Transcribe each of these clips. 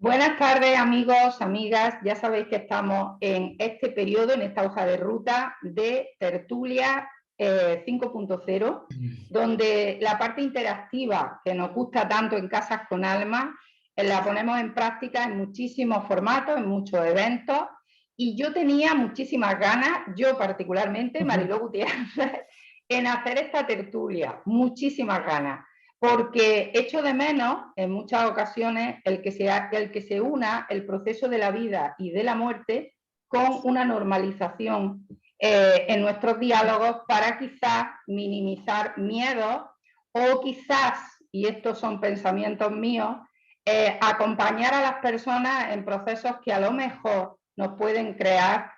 Buenas tardes, amigos, amigas. Ya sabéis que estamos en este periodo, en esta hoja de ruta de Tertulia 5.0, donde la parte interactiva que nos gusta tanto en Casas con Alma, la ponemos en práctica en muchísimos formatos, en muchos eventos. Y yo tenía muchísimas ganas, yo particularmente, Mariló Gutiérrez, en hacer esta tertulia, muchísimas ganas. Porque echo de menos en muchas ocasiones el que se una el proceso de la vida y de la muerte con una normalización en nuestros diálogos para quizás minimizar miedos o quizás, y estos son pensamientos míos, acompañar a las personas en procesos que a lo mejor nos pueden crear,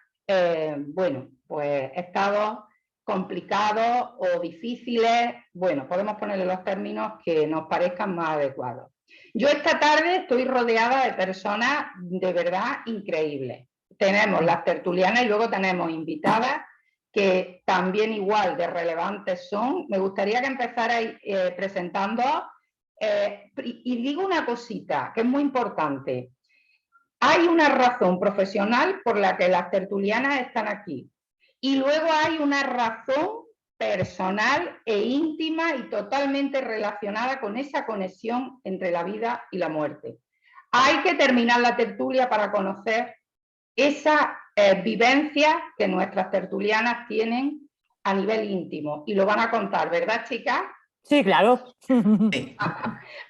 bueno, pues estados complicados o difíciles, bueno, podemos ponerle los términos que nos parezcan más adecuados. Yo esta tarde estoy rodeada de personas de verdad increíbles. Tenemos las tertulianas y luego tenemos invitadas que también igual de relevantes son. Me gustaría que empezarais presentando y digo una cosita que es muy importante. Hay una razón profesional por la que las tertulianas están aquí. Y luego hay una razón personal e íntima y totalmente relacionada con esa conexión entre la vida y la muerte. Hay que terminar la tertulia para conocer esa vivencia que nuestras tertulianas tienen a nivel íntimo. Y lo van a contar, ¿verdad, chicas? Sí, claro.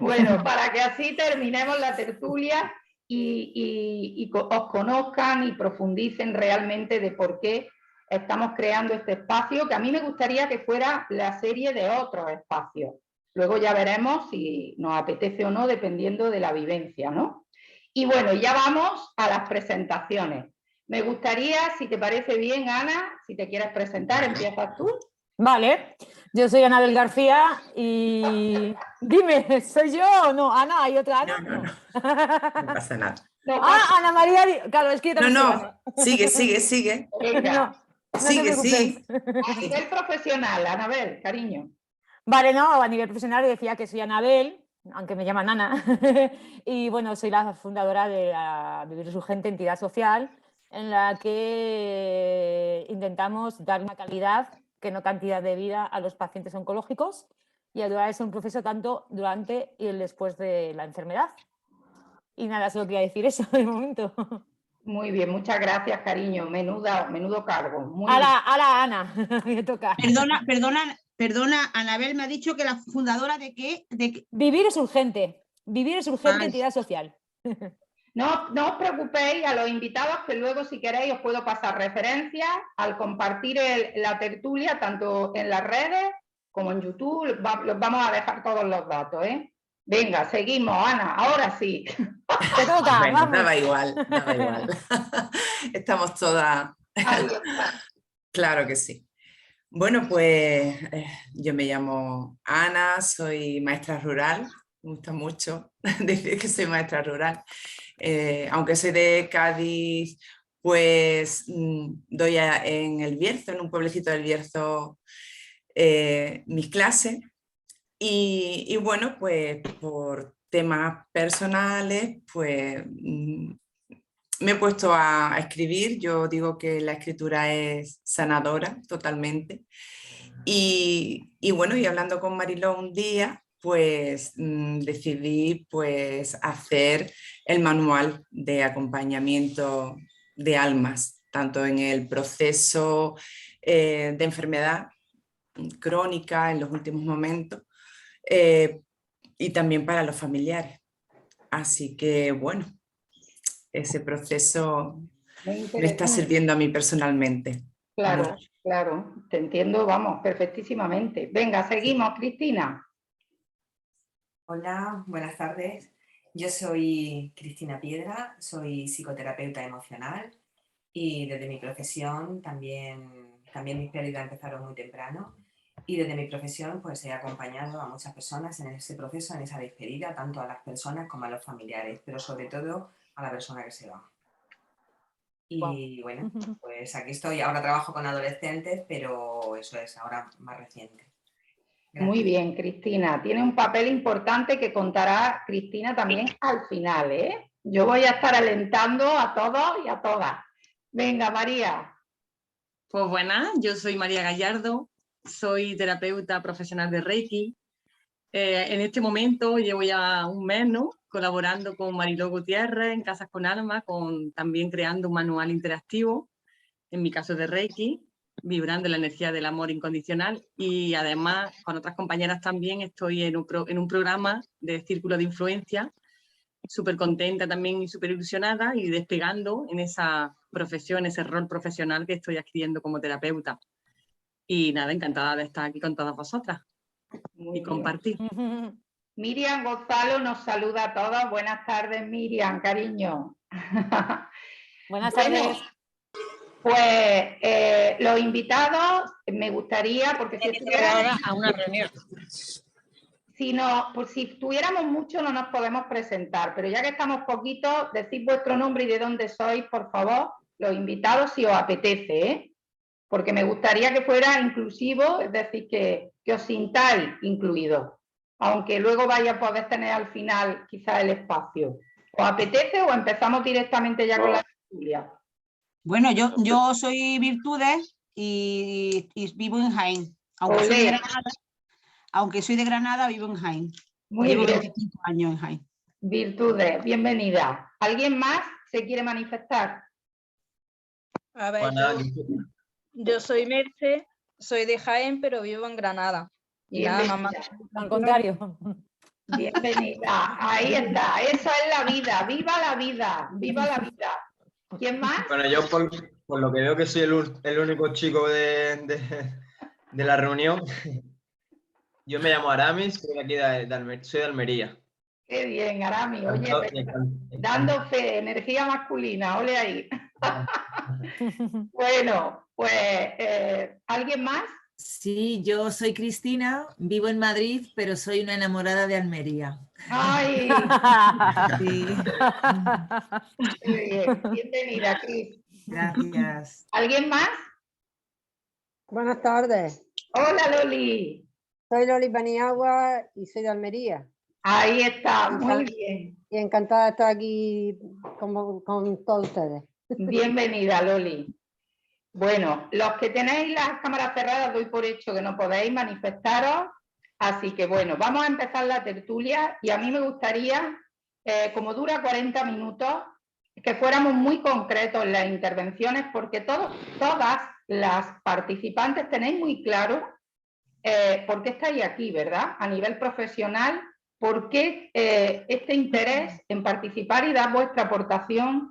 Bueno, para que así terminemos la tertulia y os conozcan y profundicen realmente de por qué estamos creando este espacio, que a mí me gustaría que fuera la serie de otros espacios. Luego ya veremos si nos apetece o no, dependiendo de la vivencia, ¿no? Y bueno, ya vamos a las presentaciones. Me gustaría, si te parece bien, Ana, si te quieres presentar, empiezas tú. Vale, yo soy Anabel García y dime, ¿soy yo o no? Ana, ¿hay otra Ana? No pasa nada. Ana María, claro, es que yo también soy Ana. Sigue. Venga. No te preocupes. A nivel profesional, Anabel, cariño. Vale, no, a nivel profesional decía que soy Anabel, aunque me llaman Ana, y bueno, soy la fundadora de Vivir Urgente, entidad social, en la que intentamos dar una calidad, que no cantidad de vida a los pacientes oncológicos y ayudarles en un proceso tanto durante y el después de la enfermedad. Y nada, solo quería decir eso de momento. Muy bien, muchas gracias, cariño. Menudo cargo. Muy Ala, Ana, me toca. Perdona, Anabel me ha dicho que la fundadora de qué. Vivir es urgente, entidad social. No os preocupéis a los invitados, que luego si queréis os puedo pasar referencias al compartir la tertulia, tanto en las redes como en YouTube. Los vamos a dejar todos los datos, ¿eh? Venga, seguimos, Ana, ahora sí. Te toca, bueno, vamos. daba igual. Estamos todas. Claro que sí. Bueno, pues yo me llamo Ana, soy maestra rural. Me gusta mucho decir que soy maestra rural. Aunque soy de Cádiz, pues doy en el Bierzo, en un pueblecito del Bierzo, mis clases. Y bueno, pues por temas personales, pues me he puesto a escribir. Yo digo que la escritura es sanadora totalmente. Y bueno, y hablando con Mariló un día, pues decidí pues hacer el manual de acompañamiento de almas, tanto en el proceso de enfermedad crónica en los últimos momentos y también para los familiares. Así que bueno, ese proceso me está sirviendo a mí personalmente. Claro, claro, te entiendo, vamos, perfectísimamente. Venga, seguimos, Cristina. Hola, buenas tardes. Yo soy Cristina Piedra, soy psicoterapeuta emocional y desde mi profesión también mis pérdidas empezaron muy temprano y desde mi profesión pues he acompañado a muchas personas en ese proceso, en esa despedida, tanto a las personas como a los familiares, pero sobre todo a la persona que se va. Y bueno, pues aquí estoy, ahora trabajo con adolescentes, pero eso es ahora más reciente. Gracias. Muy bien, Cristina. Tiene un papel importante que contará Cristina también al final, ¿eh? Yo voy a estar alentando a todos y a todas. Venga, María. Pues buenas, yo soy María Gallardo, soy terapeuta profesional de Reiki. En este momento llevo ya un mes, ¿no?, colaborando con Mariló Gutiérrez en Casas con Alma, también creando un manual interactivo, en mi caso de Reiki, vibrando la energía del amor incondicional, y además con otras compañeras también estoy en un programa de círculo de influencia, súper contenta también y súper ilusionada y despegando en esa profesión, ese rol profesional que estoy adquiriendo como terapeuta. Y nada, encantada de estar aquí con todas vosotras y compartir. Miriam Gonzalo nos saluda a todas. Buenas tardes, Miriam, cariño. Buenas tardes. Pues los invitados, me gustaría, porque si estuviera a una reunión. Pues si tuviéramos mucho no nos podemos presentar, pero ya que estamos poquitos, decid vuestro nombre y de dónde sois, por favor, los invitados, si os apetece, ¿eh? Porque me gustaría que fuera inclusivo, es decir, que os sintáis incluidos, aunque luego vaya a poder tener al final quizás el espacio. ¿Os apetece o empezamos directamente ya con la tertulia? Bueno, yo soy Virtudes y vivo en Jaén. Aunque soy de Granada, vivo en Jaén. Llevo 25 años en Jaén. Virtudes, bienvenida. ¿Alguien más se quiere manifestar? A ver, yo soy Merce, soy de Jaén, pero vivo en Granada. Y nada, mamá. Al contrario. Bienvenida, ahí está, eso es la vida, viva la vida, viva la vida. ¿Quién más? Bueno, yo por lo que veo que soy el único chico de la reunión, yo me llamo Aramis, soy de aquí soy de Almería. Qué bien, Aramis, oye, dando fe, energía masculina, ole ahí. Bueno, pues, ¿alguien más? Sí, yo soy Cristina, vivo en Madrid, pero soy una enamorada de Almería. ¡Ay! Sí. Qué bien. Bienvenida, Cris. Gracias. ¿Alguien más? Buenas tardes. Hola, Loli. Soy Loli Paniagua y soy de Almería. Ahí está, muy bien. Y encantada de estar aquí con todos ustedes. Bienvenida, Loli. Bueno, los que tenéis las cámaras cerradas doy por hecho que no podéis manifestaros, así que bueno, vamos a empezar la tertulia y a mí me gustaría, como dura 40 minutos, que fuéramos muy concretos en las intervenciones porque todas las participantes tenéis muy claro por qué estáis aquí, ¿verdad? A nivel profesional, por qué este interés en participar y dar vuestra aportación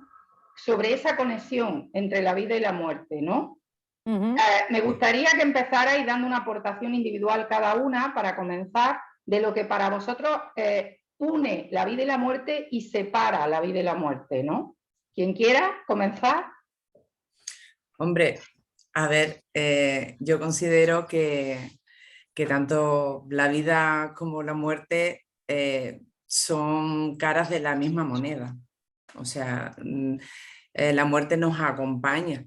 sobre esa conexión entre la vida y la muerte, ¿no? Me gustaría que empezarais dando una aportación individual cada una para comenzar de lo que para vosotros une la vida y la muerte y separa la vida y la muerte, ¿no? ¿Quién quiera comenzar? Hombre, a ver, yo considero que tanto la vida como la muerte son caras de la misma moneda. O sea, la muerte nos acompaña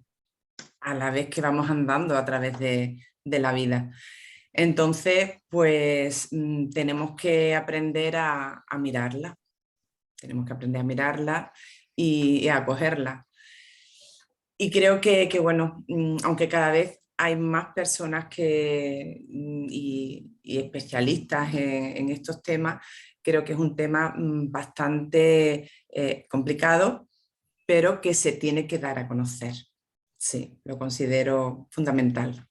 a la vez que vamos andando a través de la vida. Entonces, pues tenemos que aprender a mirarla. Tenemos que aprender a mirarla y a acogerla. Y creo que bueno, aunque cada vez hay más personas y especialistas en estos temas, creo que es un tema bastante complicado, pero que se tiene que dar a conocer. Sí, lo considero fundamental.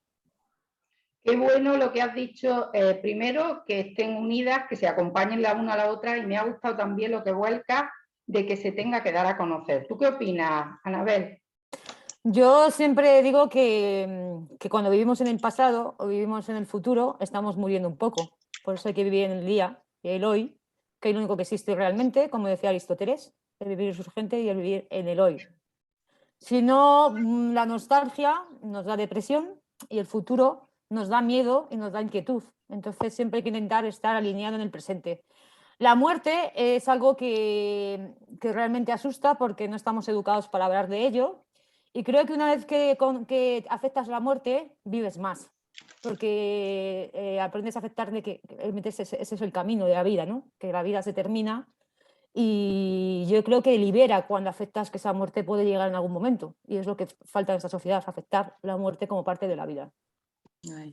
Qué bueno lo que has dicho. Primero, que estén unidas, que se acompañen la una a la otra, y me ha gustado también lo que vuelca de que se tenga que dar a conocer. ¿Tú qué opinas, Anabel? Yo siempre digo que cuando vivimos en el pasado o vivimos en el futuro, estamos muriendo un poco. Por eso hay que vivir en el día y el hoy, que es lo único que existe realmente, como decía Aristóteles, el vivir es urgente y el vivir en el hoy. Si no, la nostalgia nos da depresión y el futuro nos da miedo y nos da inquietud. Entonces siempre hay que intentar estar alineado en el presente. La muerte es algo que realmente asusta porque no estamos educados para hablar de ello. Y creo que una vez que aceptas la muerte, vives más, porque aprendes a aceptar de que ese es el camino de la vida, ¿no? Que la vida se termina y yo creo que libera cuando aceptas que esa muerte puede llegar en algún momento, y es lo que falta en esta sociedad, aceptar la muerte como parte de la vida.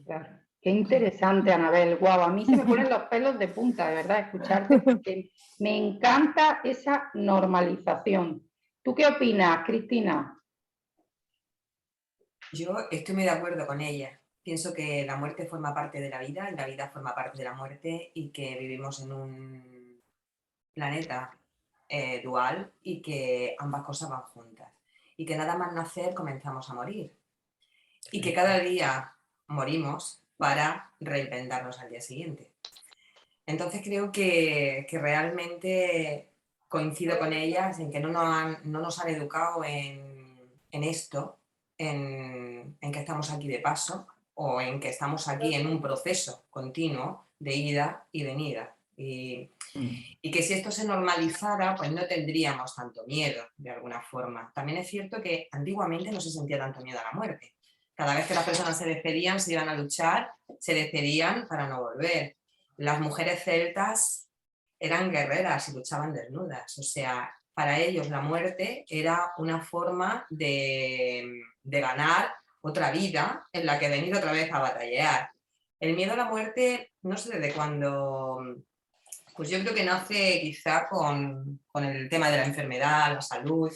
Claro. Qué interesante, Anabel. Guau, a mí se me ponen los pelos de punta, de verdad, escucharte, porque me encanta esa normalización. ¿Tú qué opinas, Cristina? Yo estoy muy de acuerdo con ella. Pienso que la muerte forma parte de la vida y la vida forma parte de la muerte y que vivimos en un planeta dual y que ambas cosas van juntas. Y que nada más nacer comenzamos a morir. Y que cada día morimos para reinventarnos al día siguiente. Entonces creo que realmente coincido con ellas en que no nos han educado en esto, en que estamos aquí de paso o en que estamos aquí en un proceso continuo de ida y venida. Y que si esto se normalizara, pues no tendríamos tanto miedo, de alguna forma. También es cierto que antiguamente no se sentía tanto miedo a la muerte. Cada vez que las personas se despedían, se iban a luchar, se despedían para no volver. Las mujeres celtas eran guerreras y luchaban desnudas. O sea, para ellos la muerte era una forma de ganar otra vida en la que venir otra vez a batallar. El miedo a la muerte, no sé desde cuándo, pues yo creo que nace quizá con el tema de la enfermedad, la salud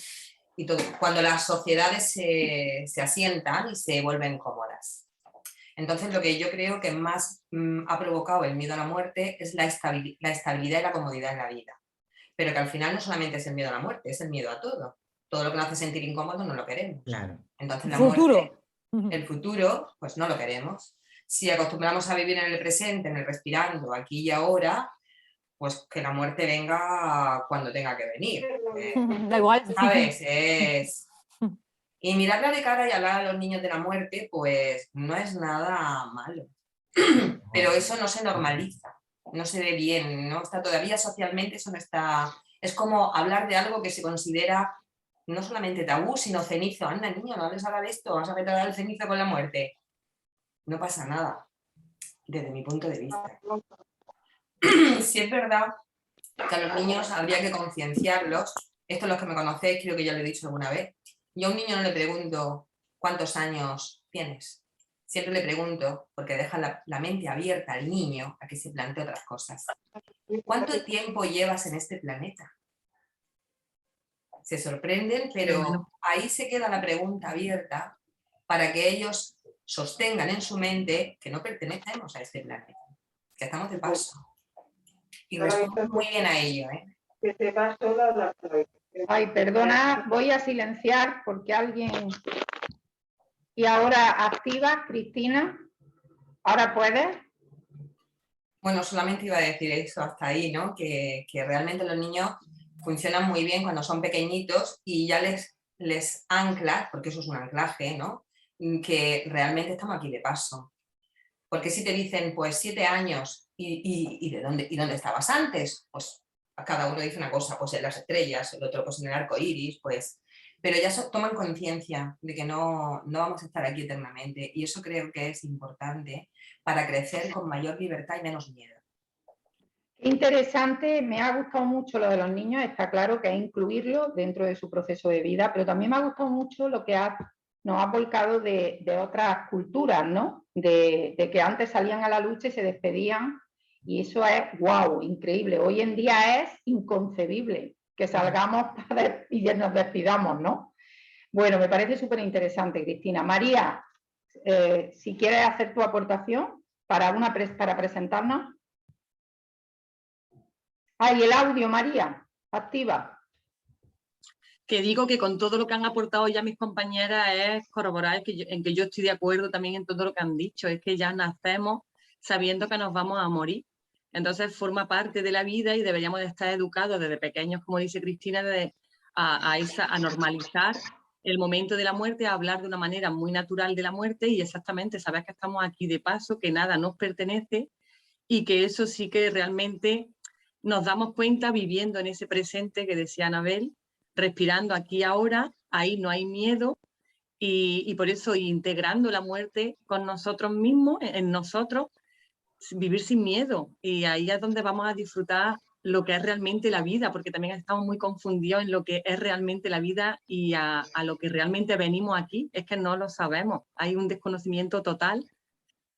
y todo, cuando las sociedades se asientan y se vuelven cómodas. Entonces lo que yo creo que más ha provocado el miedo a la muerte es la estabilidad y la comodidad en la vida. Pero que al final no solamente es el miedo a la muerte, es el miedo a todo. Todo lo que nos hace sentir incómodos no lo queremos. Claro. Entonces la muerte, el futuro, pues no lo queremos. Si acostumbramos a vivir en el presente, en el respirando, aquí y ahora, pues que la muerte venga cuando tenga que venir. Da igual. ¿Sabes? Y mirarla de cara y hablar a los niños de la muerte, pues no es nada malo. Pero eso no se normaliza, no se ve bien, no está todavía socialmente, eso no está... Es como hablar de algo que se considera no solamente tabú, sino cenizo. Anda, niño, no hables ahora de esto, vas a meter el cenizo con la muerte. No pasa nada, desde mi punto de vista. Sí es verdad que a los niños habría que concienciarlos. Esto los que me conocéis, creo que ya lo he dicho alguna vez. Yo a un niño no le pregunto cuántos años tienes. Siempre le pregunto, porque deja la mente abierta al niño a que se plantee otras cosas. ¿Cuánto tiempo llevas en este planeta? Se sorprenden, pero ahí se queda la pregunta abierta para que ellos sostengan en su mente que no pertenecemos a este planeta, que estamos de paso. Y responden muy bien a ello, ¿eh? Que se va sola la... Ay, perdona, voy a silenciar porque alguien... Y ahora activa, Cristina. ¿Ahora puedes? Bueno, solamente iba a decir eso hasta ahí, ¿no? Que realmente los niños funcionan muy bien cuando son pequeñitos y ya les anclas, porque eso es un anclaje, ¿no? Que realmente estamos aquí de paso. Porque si te dicen, pues 7 años, ¿y dónde estabas antes? Pues cada uno dice una cosa, pues en las estrellas, el otro pues en el arco iris, pues... Pero ya toman conciencia de que no vamos a estar aquí eternamente y eso creo que es importante para crecer con mayor libertad y menos miedo. Interesante, me ha gustado mucho lo de los niños, está claro que es incluirlo dentro de su proceso de vida, pero también me ha gustado mucho lo que nos ha volcado de otras culturas, ¿no? De que antes salían a la lucha y se despedían y eso es, wow, increíble. Hoy en día es inconcebible que salgamos y nos despidamos, ¿no? Bueno, me parece súper interesante, Cristina. María, si quieres hacer tu aportación para presentarnos. Ay, el audio, María, activa. Que digo que con todo lo que han aportado ya mis compañeras es corroborar en que yo estoy de acuerdo también en todo lo que han dicho, es que ya nacemos sabiendo que nos vamos a morir. Entonces forma parte de la vida y deberíamos de estar educados desde pequeños, como dice Cristina, a normalizar el momento de la muerte, a hablar de una manera muy natural de la muerte y exactamente saber que estamos aquí de paso, que nada nos pertenece y que eso sí que realmente nos damos cuenta viviendo en ese presente que decía Anabel, respirando aquí ahora, ahí no hay miedo y por eso integrando la muerte con nosotros mismos, en nosotros, vivir sin miedo y ahí es donde vamos a disfrutar lo que es realmente la vida, porque también estamos muy confundidos en lo que es realmente la vida y a lo que realmente venimos aquí. Es que no lo sabemos, hay un desconocimiento total,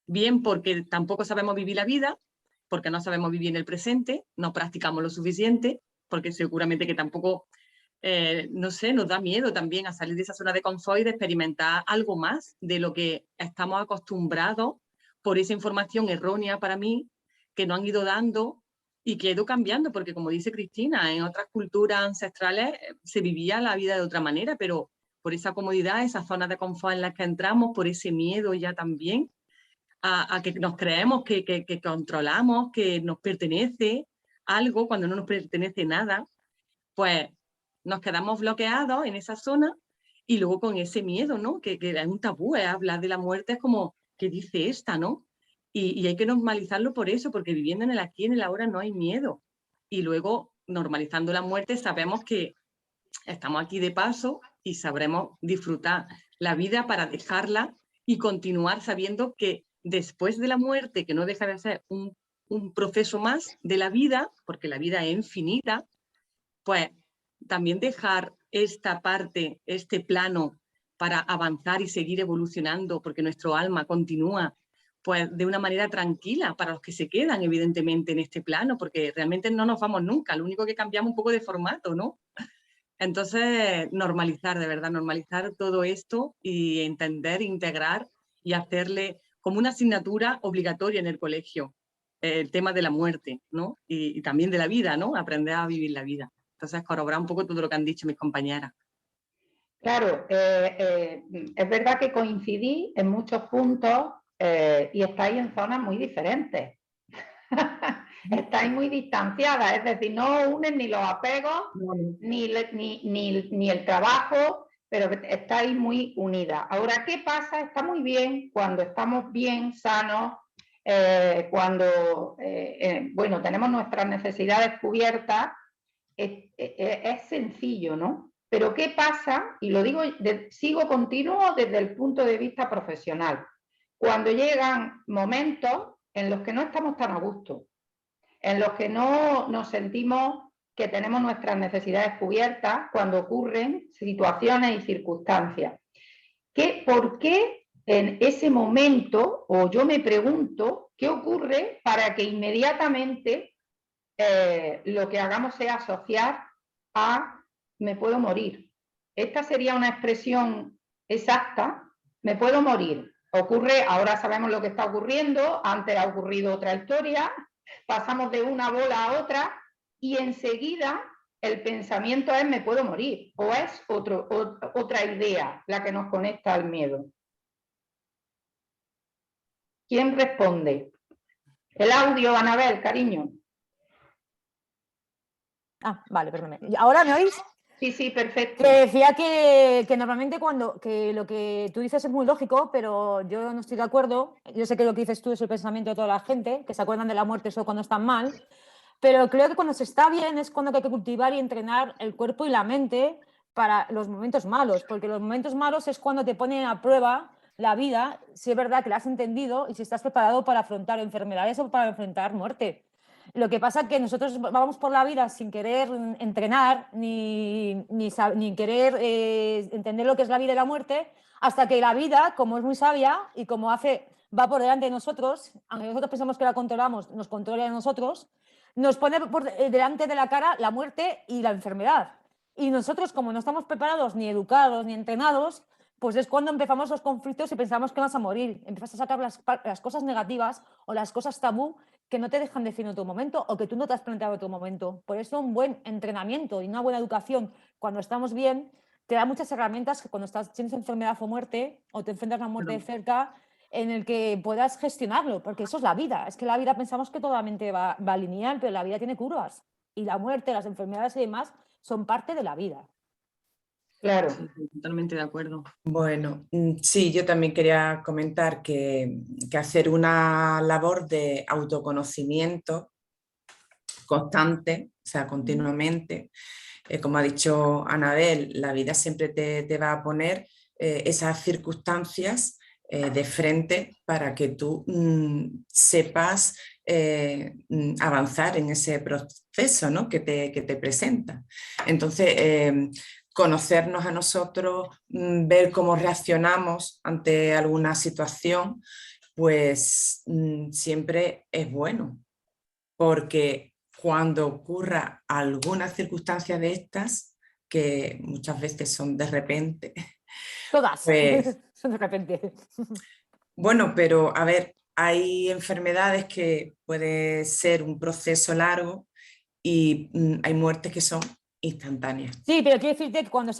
bien porque tampoco sabemos vivir la vida, porque no sabemos vivir en el presente, no practicamos lo suficiente, porque seguramente que tampoco, no sé, nos da miedo también a salir de esa zona de confort y de experimentar algo más de lo que estamos acostumbrados por esa información errónea para mí que nos han ido dando y que ha ido cambiando, porque como dice Cristina, en otras culturas ancestrales se vivía la vida de otra manera, pero por esa comodidad, esa zona de confort en la que entramos, por ese miedo ya también, a que nos creemos que controlamos, que nos pertenece algo cuando no nos pertenece nada, pues nos quedamos bloqueados en esa zona y luego con ese miedo, ¿no? Que es un tabú, hablar de la muerte es como, ¿qué dice esta, no? Y hay que normalizarlo por eso, porque viviendo en el aquí y en el ahora no hay miedo. Y luego, normalizando la muerte, sabemos que estamos aquí de paso y sabremos disfrutar la vida para dejarla y continuar sabiendo que después de la muerte, que no deja de ser un proceso más de la vida, porque la vida es infinita, pues también dejar esta parte, este plano para avanzar y seguir evolucionando, porque nuestro alma continúa pues de una manera tranquila para los que se quedan evidentemente en este plano, porque realmente no nos vamos nunca, lo único que cambiamos un poco de formato, ¿no? Entonces, normalizar, de verdad, normalizar todo esto y entender, integrar y hacerle como una asignatura obligatoria en el colegio, el tema de la muerte, ¿no? Y también de la vida, ¿no? Aprender a vivir la vida. Entonces, corroborar un poco todo lo que han dicho mis compañeras. Claro, es verdad que coincidí en muchos puntos y estáis en zonas muy diferentes. Estáis muy distanciadas, es decir, no unen ni los apegos, ni el trabajo, pero estáis muy unidas. Ahora, ¿qué pasa? Está muy bien cuando estamos bien, sanos, cuando bueno, tenemos nuestras necesidades cubiertas, es sencillo, ¿no? Pero ¿qué pasa? Y lo digo, sigo continuo desde el punto de vista profesional. Cuando llegan momentos en los que no estamos tan a gusto, en los que no nos sentimos que tenemos nuestras necesidades cubiertas, cuando ocurren situaciones y circunstancias. ¿Por qué en ese momento, o yo me pregunto, qué ocurre para que inmediatamente lo que hagamos sea asociar a me puedo morir? Esta sería una expresión exacta, me puedo morir. Ocurre, ahora sabemos lo que está ocurriendo, antes ha ocurrido otra historia, pasamos de una bola a otra y enseguida el pensamiento es me puedo morir, o es otra idea la que nos conecta al miedo. ¿Quién responde? El audio, Anabel, cariño. Ah, vale, perdóname. ¿Ahora me oís? Sí, sí, perfecto. Que decía que normalmente que lo que tú dices es muy lógico, pero yo no estoy de acuerdo. Yo sé que lo que dices tú es el pensamiento de toda la gente, que se acuerdan de la muerte solo cuando están mal, pero creo que cuando se está bien es cuando hay que cultivar y entrenar el cuerpo y la mente para los momentos malos, porque los momentos malos es cuando te ponen a prueba la vida, si es verdad que la has entendido y si estás preparado para afrontar enfermedades o para enfrentar muerte. Lo que pasa es que nosotros vamos por la vida sin querer entrenar ni querer entender lo que es la vida y la muerte, hasta que la vida, como es muy sabia y como va por delante de nosotros, aunque nosotros pensamos que la controlamos, nos controla a nosotros, nos pone delante de la cara la muerte y la enfermedad. Y nosotros, como no estamos preparados, ni educados, ni entrenados, pues es cuando empezamos los conflictos y pensamos que vas a morir. Empiezas a sacar las cosas negativas o las cosas tabú que no te dejan decir en tu momento o que tú no te has planteado en tu momento. Por eso un buen entrenamiento y una buena educación cuando estamos bien te da muchas herramientas que cuando tienes enfermedad o muerte o te enfrentas a la muerte de cerca, en el que puedas gestionarlo, porque eso es la vida. Es que la vida pensamos que totalmente va lineal, pero la vida tiene curvas. Y la muerte, las enfermedades y demás son parte de la vida. Claro. Sí, totalmente de acuerdo. Bueno, sí, yo también quería comentar que hacer una labor de autoconocimiento constante, o sea, continuamente, como ha dicho Anabel, la vida siempre te va a poner esas circunstancias de frente para que tú sepas avanzar en ese proceso, ¿no? que te presenta. Entonces, conocernos a nosotros, ver cómo reaccionamos ante alguna situación, pues siempre es bueno, porque cuando ocurra alguna circunstancia de estas, que muchas veces son de repente. Todas pues, son de repente. Bueno, pero a ver, hay enfermedades que puede ser un proceso largo y hay muertes que son instantáneas. Sí, pero quiero decirte que cuando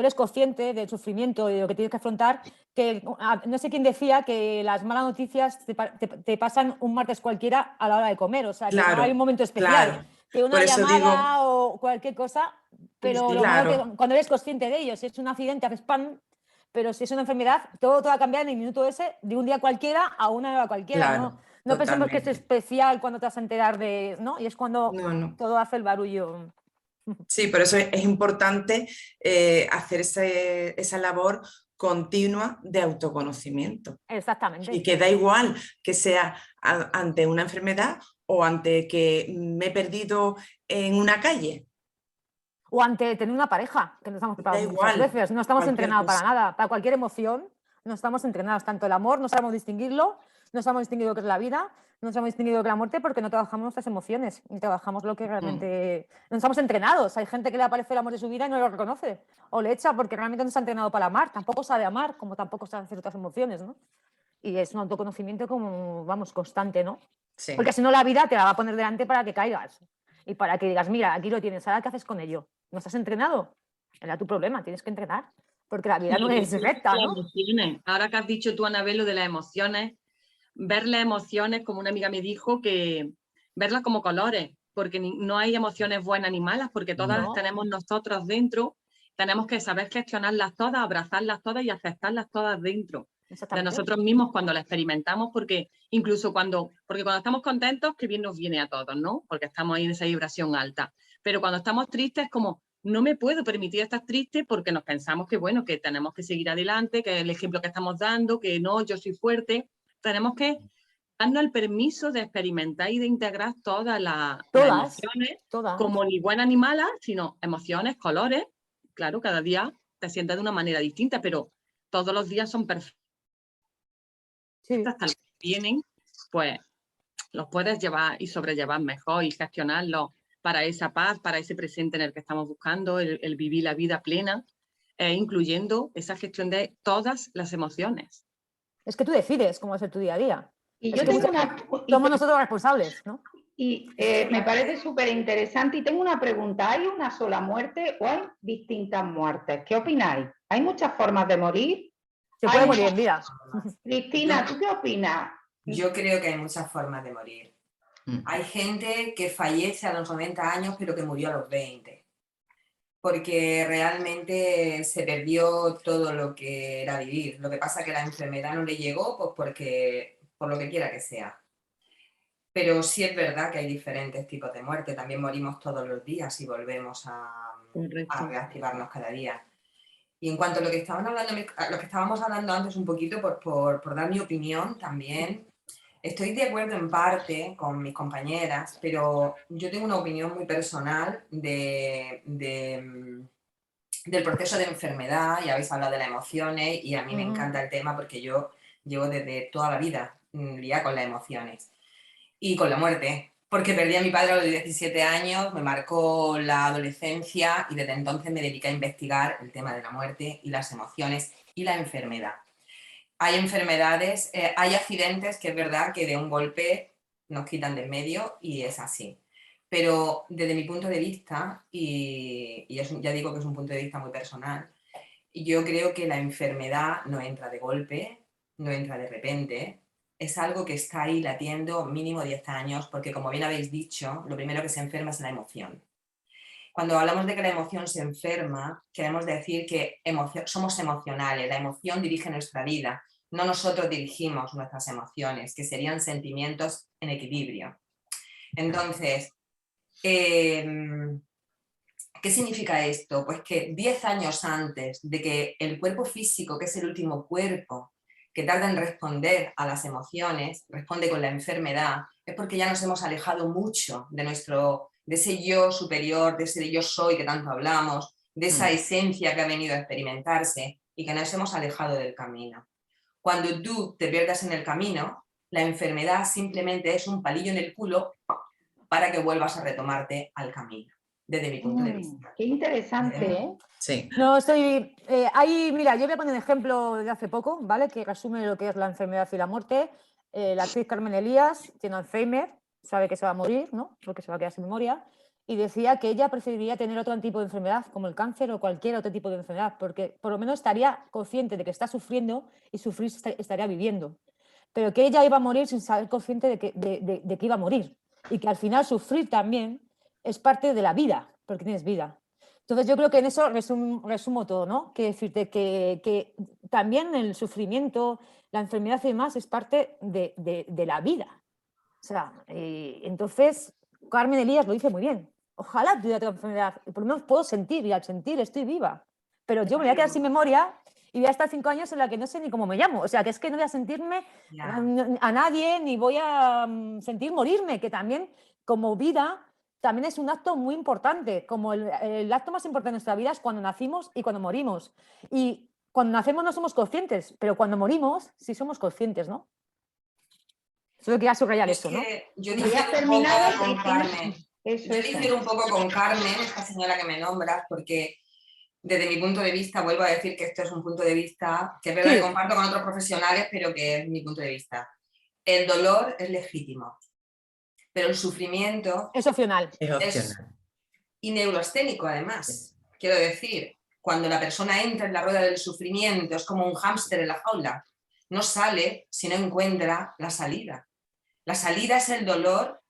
eres consciente del sufrimiento y de lo que tienes que afrontar, que no sé quién decía que las malas noticias te pasan un martes cualquiera a la hora de comer, o sea, que no hay un momento especial, claro. que una Por eso llamada digo, o cualquier cosa, pero lo malo que cuando eres consciente de ello, si es un accidente, haces pan, pero si es una enfermedad, todo va a cambiar en el minuto ese, de un día cualquiera a una hora cualquiera, claro, no pensemos que es totalmente. especial cuando te vas a enterar de, ¿no? Y es cuando No. todo hace el barullo. Sí, por eso es importante hacer esa labor continua de autoconocimiento. Exactamente. Y que da igual que sea ante una enfermedad o ante que me he perdido en una calle. O ante tener una pareja, que no estamos preparados muchas veces, no estamos entrenados para nada, para cualquier emoción, no estamos entrenados. Tanto el amor, no sabemos distinguirlo, no sabemos distinguir lo que es la vida, no sabemos distinguir lo que es la muerte porque no trabajamos nuestras emociones y trabajamos lo que realmente... No estamos entrenados. Hay gente que le aparece el amor de su vida y no lo reconoce o le echa porque realmente no está entrenado para amar. Tampoco sabe amar, como tampoco sabe hacer otras emociones, ¿no? Y es un autoconocimiento como, vamos, constante, ¿no? Sí. Porque si no la vida te la va a poner delante para que caigas y para que digas, mira, aquí lo tienes, ahora ¿qué haces con ello? ¿No estás entrenado? Era tu problema, tienes que entrenar, porque la vida no es recta, ¿no? Ahora que has dicho tú, Anabel, lo de las emociones, ver las emociones, como una amiga me dijo, que verlas como colores, porque no hay emociones buenas ni malas, porque todas las tenemos nosotros dentro, tenemos que saber gestionarlas todas, abrazarlas todas y aceptarlas todas dentro de nosotros mismos cuando las experimentamos, porque incluso cuando estamos contentos, que bien nos viene a todos, ¿no? Porque estamos ahí en esa vibración alta, pero cuando estamos tristes, como no me puedo permitir estar triste porque nos pensamos que, bueno, que tenemos que seguir adelante, que es el ejemplo que estamos dando, que no, yo soy fuerte. Tenemos que darnos el permiso de experimentar y de integrar todas las emociones, como ni buenas ni malas, sino emociones, colores. Claro, cada día te sientes de una manera distinta, pero todos los días son perfectos. Hasta los que vienen, pues los puedes llevar y sobrellevar mejor y gestionarlos para esa paz, para ese presente en el que estamos buscando, el vivir la vida plena, incluyendo esa gestión de todas las emociones. Es que tú decides cómo va a ser tu día a día. Y yo tengo somos nosotros responsables, ¿no? Y me parece súper interesante y tengo una pregunta. ¿Hay una sola muerte o hay distintas muertes? ¿Qué opináis? ¿Hay muchas formas de morir? Se puede morir en vida. Cristina, ¿tú qué opinas? Yo creo que hay muchas formas de morir. Hay gente que fallece a los 90 años pero que murió a los 20. Porque realmente se perdió todo lo que era vivir. Lo que pasa es que la enfermedad no le llegó pues por lo que quiera que sea. Pero sí es verdad que hay diferentes tipos de muerte. También morimos todos los días y volvemos a reactivarnos cada día. Y en cuanto a lo que estábamos hablando antes un poquito, por dar mi opinión también, estoy de acuerdo en parte con mis compañeras, pero yo tengo una opinión muy personal del proceso de enfermedad. Ya habéis hablado de las emociones y a mí me encanta el tema porque yo llevo desde toda la vida ya con las emociones y con la muerte. Porque perdí a mi padre a los 17 años, me marcó la adolescencia y desde entonces me dediqué a investigar el tema de la muerte y las emociones y la enfermedad. Hay enfermedades, hay accidentes que es verdad que de un golpe nos quitan de en medio y es así. Pero desde mi punto de vista, y ya digo que es un punto de vista muy personal, yo creo que la enfermedad no entra de golpe, no entra de repente. Es algo que está ahí latiendo mínimo 10 años, porque como bien habéis dicho, lo primero que se enferma es la emoción. Cuando hablamos de que la emoción se enferma, queremos decir que somos emocionales, la emoción dirige nuestra vida, no nosotros dirigimos nuestras emociones, que serían sentimientos en equilibrio. Entonces, ¿qué significa esto? Pues que 10 años antes de que el cuerpo físico, que es el último cuerpo que tarda en responder a las emociones, responde con la enfermedad, es porque ya nos hemos alejado mucho de ese yo superior, de ese yo soy que tanto hablamos, de esa esencia que ha venido a experimentarse y que nos hemos alejado del camino. Cuando tú te pierdas en el camino, la enfermedad simplemente es un palillo en el culo para que vuelvas a retomarte al camino, desde mi punto de vista. Qué interesante, ¿eh? Sí. No, estoy... ahí, mira, yo voy a poner un ejemplo de hace poco, ¿vale? Que resume lo que es la enfermedad y la muerte. La actriz Carmen Elías tiene Alzheimer, sabe que se va a morir, ¿no? Porque se va a quedar sin memoria. Y decía que ella preferiría tener otro tipo de enfermedad, como el cáncer o cualquier otro tipo de enfermedad, porque por lo menos estaría consciente de que está sufriendo y sufrir estaría viviendo. Pero que ella iba a morir sin saber consciente de que iba a morir. Y que al final sufrir también es parte de la vida, porque tienes vida. Entonces yo creo que en eso resumo todo, ¿no? Que decirte que también el sufrimiento, la enfermedad y demás es parte de la vida. O sea, entonces Carmen Elías lo dice muy bien. Ojalá tuviera otra enfermedad, por lo menos puedo sentir y al sentir estoy viva. Pero yo me voy a quedar sin memoria y voy a estar 5 años en la que no sé ni cómo me llamo. O sea, que es que no voy a sentirme a nadie ni voy a sentir morirme, que también como vida también es un acto muy importante. Como el acto más importante de nuestra vida es cuando nacimos y cuando morimos. Y cuando nacemos no somos conscientes, pero cuando morimos sí somos conscientes, ¿no? Solo quería subrayar eso, ¿no? Yo difiero un poco con Carmen, esta señora que me nombras, porque desde mi punto de vista, vuelvo a decir que esto es un punto de vista que es verdad que comparto con otros profesionales, pero que es mi punto de vista. El dolor es legítimo, pero el sufrimiento es opcional. Y neuroesténico, además. Quiero decir, cuando la persona entra en la rueda del sufrimiento, es como un hámster en la jaula. No sale si no encuentra la salida. La salida es el dolor,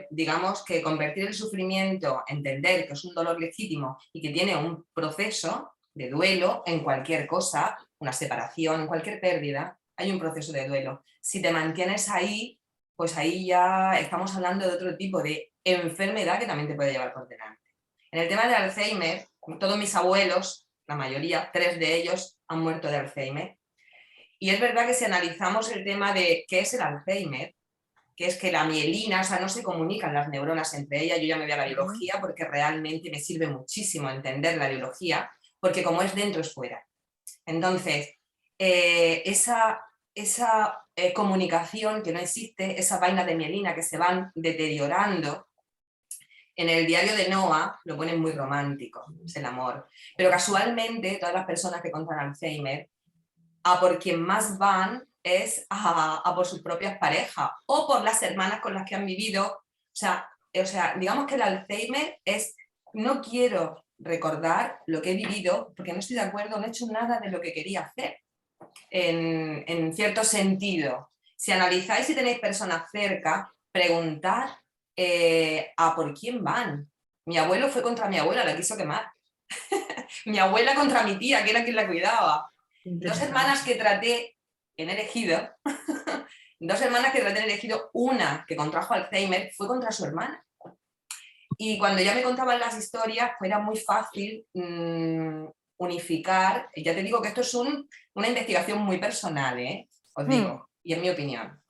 digamos que convertir el sufrimiento, entender que es un dolor legítimo y que tiene un proceso de duelo en cualquier cosa, una separación, en cualquier pérdida, hay un proceso de duelo. Si te mantienes ahí, pues ahí ya estamos hablando de otro tipo de enfermedad que también te puede llevar por delante. En el tema de Alzheimer, todos mis abuelos, la mayoría, 3 de ellos han muerto de Alzheimer. Y es verdad que si analizamos el tema de qué es el Alzheimer, que es que la mielina, o sea, no se comunican las neuronas entre ellas, yo ya me voy a la biología porque realmente me sirve muchísimo entender la biología, porque como es dentro es fuera. Entonces, esa comunicación que no existe, esa vaina de mielina que se van deteriorando, en el diario de Noah lo ponen muy romántico, es el amor. Pero casualmente todas las personas que contraen Alzheimer, a por quien más van es a por sus propias parejas o por las hermanas con las que han vivido. O sea, digamos que el Alzheimer es, no quiero recordar lo que he vivido porque no estoy de acuerdo, no he hecho nada de lo que quería hacer, en cierto sentido. Si analizáis y tenéis personas cerca, preguntad a por quién van. Mi abuelo fue contra mi abuela, la quiso quemar. Mi abuela contra mi tía, que era quien la cuidaba. 2 hermanas que traté en elegido, 2 hermanas que traté en elegido, una que contrajo Alzheimer fue contra su hermana. Y cuando ya me contaban las historias, pues era muy fácil unificar. Ya te digo que esto es una investigación muy personal, os digo, y es mi opinión.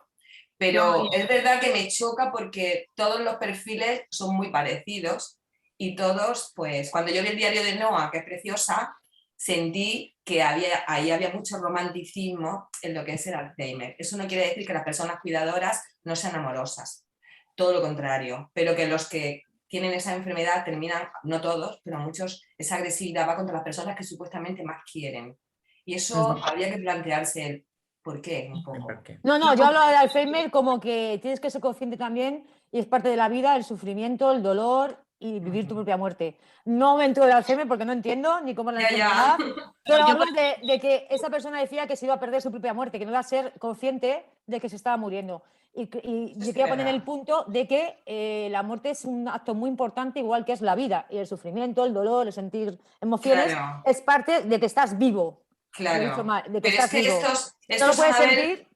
Pero es verdad que me choca porque todos los perfiles son muy parecidos y todos, pues cuando yo vi el diario de Noah, que es preciosa, sentí que ahí había mucho romanticismo en lo que es el Alzheimer. Eso no quiere decir que las personas cuidadoras no sean amorosas, todo lo contrario, pero que los que tienen esa enfermedad terminan, no todos, pero muchos, esa agresividad va contra las personas que supuestamente más quieren. Y eso habría que plantearse el por qué un poco. No, yo hablo de Alzheimer como que tienes que ser consciente también y es parte de la vida, el sufrimiento, el dolor y vivir tu propia muerte. No me entro de Alzheimer porque no entiendo ni cómo es la enfermedad, pero hablo de que esa persona decía que se iba a perder su propia muerte, que no iba a ser consciente de que se estaba muriendo. Y yo quería poner el punto de que la muerte es un acto muy importante, igual que es la vida, y el sufrimiento, el dolor, el sentir emociones, es parte de que estás vivo. Claro, de que pero es que vivo. estos lo puedes sentir.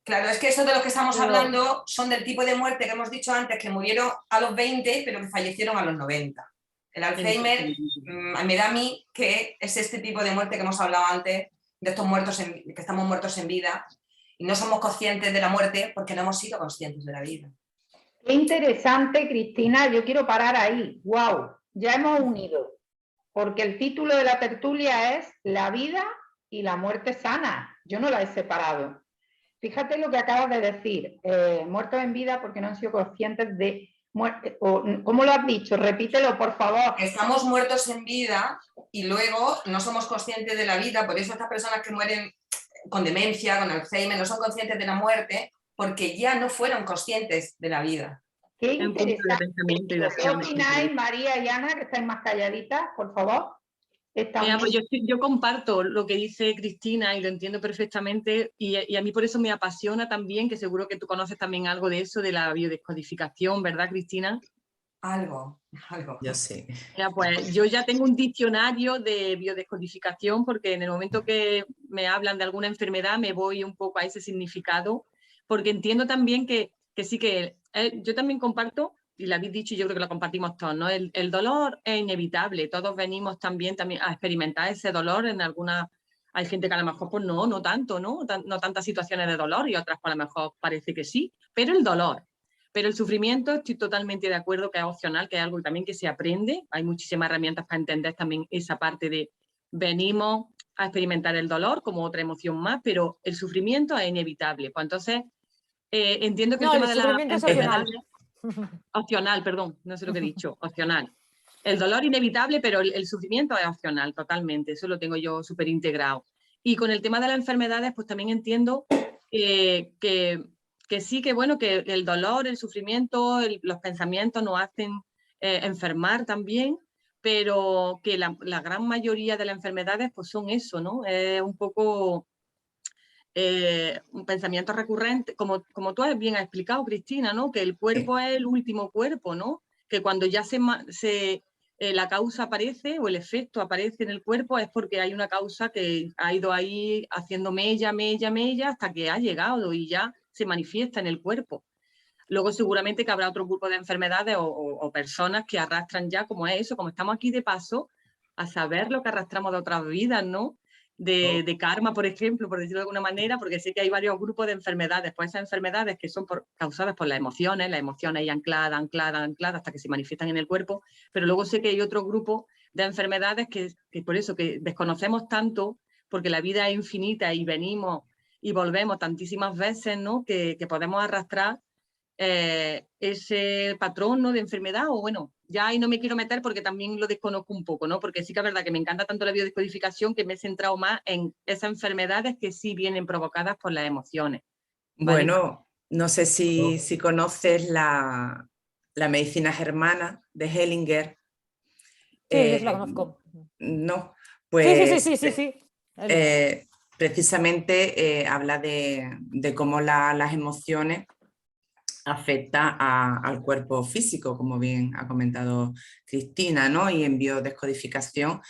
Claro, es que estos de los que estamos hablando son del tipo de muerte que hemos dicho antes, que murieron a los 20, pero que fallecieron a los 90. El Alzheimer me da a mí que es este tipo de muerte que hemos hablado antes, de estos muertos, que estamos muertos en vida y no somos conscientes de la muerte porque no hemos sido conscientes de la vida. Qué interesante, Cristina, yo quiero parar ahí. ¡Wow! Ya hemos unido, porque el título de la tertulia es La vida y la muerte sana. Yo no la he separado. Fíjate lo que acabas de decir, muertos en vida porque no han sido conscientes de muerte. ¿Cómo lo has dicho? Repítelo, por favor. Estamos muertos en vida y luego no somos conscientes de la vida, por eso estas personas que mueren con demencia, con Alzheimer, no son conscientes de la muerte porque ya no fueron conscientes de la vida. Qué interesante. ¿Qué opináis, María y Ana, que estáis más calladitas, por favor? Pues yo comparto lo que dice Cristina y lo entiendo perfectamente y a mí por eso me apasiona también, que seguro que tú conoces también algo de eso, de la biodescodificación, ¿verdad, Cristina? Algo. Yo sí. Pues yo ya tengo un diccionario de biodescodificación porque en el momento que me hablan de alguna enfermedad me voy un poco a ese significado, porque entiendo también que sí que yo también comparto, y lo habéis dicho y yo creo que lo compartimos todos, ¿no? El dolor es inevitable, todos venimos también a experimentar ese dolor en alguna... Hay gente que a lo mejor pues no tanto, ¿no? No tantas situaciones de dolor y otras pues a lo mejor parece que sí, pero el dolor. Pero el sufrimiento estoy totalmente de acuerdo que es opcional, que es algo también que se aprende. Hay muchísimas herramientas para entender también esa parte de venimos a experimentar el dolor como otra emoción más, pero el sufrimiento es inevitable. Pues entonces entiendo que el tema de la enfermedad opcional, perdón, no sé lo que he dicho, opcional. El dolor inevitable, pero el sufrimiento es opcional totalmente, eso lo tengo yo súper integrado. Y con el tema de las enfermedades, pues también entiendo que sí, que bueno, que el dolor, el sufrimiento, los pensamientos nos hacen enfermar también, pero que la gran mayoría de las enfermedades pues son eso, ¿no? Es un poco un pensamiento recurrente, como tú bien has explicado, Cristina, ¿no? Que el cuerpo es el último cuerpo, ¿no? Que cuando ya la causa aparece o el efecto aparece en el cuerpo es porque hay una causa que ha ido ahí haciendo mella hasta que ha llegado y ya se manifiesta en el cuerpo. Luego seguramente que habrá otro grupo de enfermedades o personas que arrastran ya, como es eso, como estamos aquí de paso, a saber lo que arrastramos de otras vidas, ¿no? De karma, por ejemplo, por decirlo de alguna manera, porque sé que hay varios grupos de enfermedades, pues esas enfermedades que son causadas por las emociones ahí ancladas hasta que se manifiestan en el cuerpo, pero luego sé que hay otro grupo de enfermedades que por eso que desconocemos tanto, porque la vida es infinita y venimos y volvemos tantísimas veces, ¿no? Que podemos arrastrar ese patrón, ¿no? De enfermedad, o bueno, ya ahí no me quiero meter porque también lo desconozco un poco, ¿no? Porque sí que es verdad que me encanta tanto la biodescodificación que me he centrado más en esas enfermedades que sí vienen provocadas por las emociones. ¿Vale? Bueno, no sé si conoces la medicina germana de Hellinger. Sí, yo sí la conozco. No, pues sí. precisamente habla de cómo las emociones afecta al cuerpo físico, como bien ha comentado Cristina, ¿no? Y en biodescodificación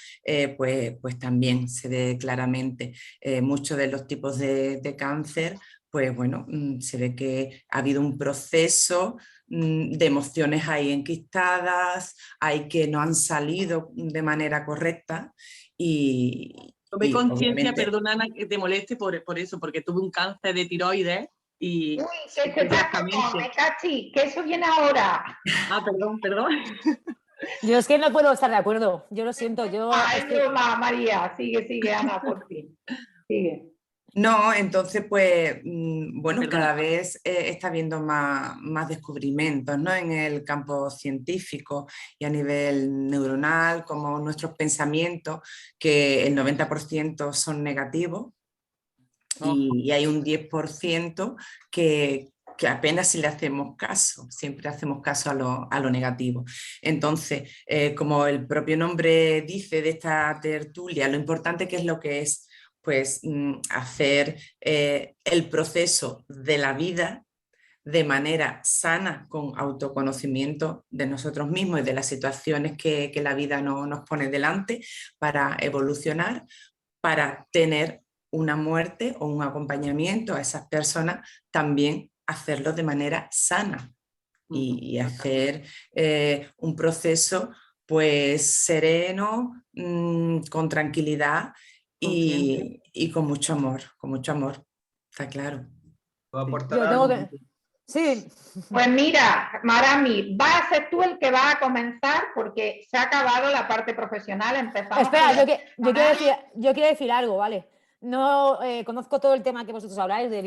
pues también se ve claramente muchos de los tipos de cáncer, pues bueno, se ve que ha habido un proceso de emociones ahí enquistadas, hay que no han salido de manera correcta y... Tomé conciencia, perdona Ana, que te moleste por eso, porque tuve un cáncer de tiroides. Y uy, que te cachi, que eso viene ahora. Ah, perdón. Yo es que no puedo estar de acuerdo, yo lo siento. María, sigue Ana, por fin. Sigue. No, entonces pues, bueno, cada vez está habiendo más descubrimientos, ¿no? En el campo científico y a nivel neuronal, como nuestros pensamientos, que el 90% son negativos. Y hay un 10% que apenas si le hacemos caso, siempre hacemos caso a lo negativo. Entonces, como el propio nombre dice de esta tertulia, lo importante que es lo que es, pues hacer el proceso de la vida de manera sana, con autoconocimiento de nosotros mismos y de las situaciones que la vida nos pone delante para evolucionar, para tener una muerte o un acompañamiento a esas personas, también hacerlo de manera sana y hacer un proceso pues sereno, con tranquilidad y con mucho amor, está claro. ¿Puedo Yo aportar tengo algo? que... Sí. Pues mira, Marami, vas a ser tú el que va a comenzar porque se ha acabado la parte profesional. Empezamos. Espera, con la yo quiero decir algo, ¿vale? No conozco todo el tema que vosotros habláis de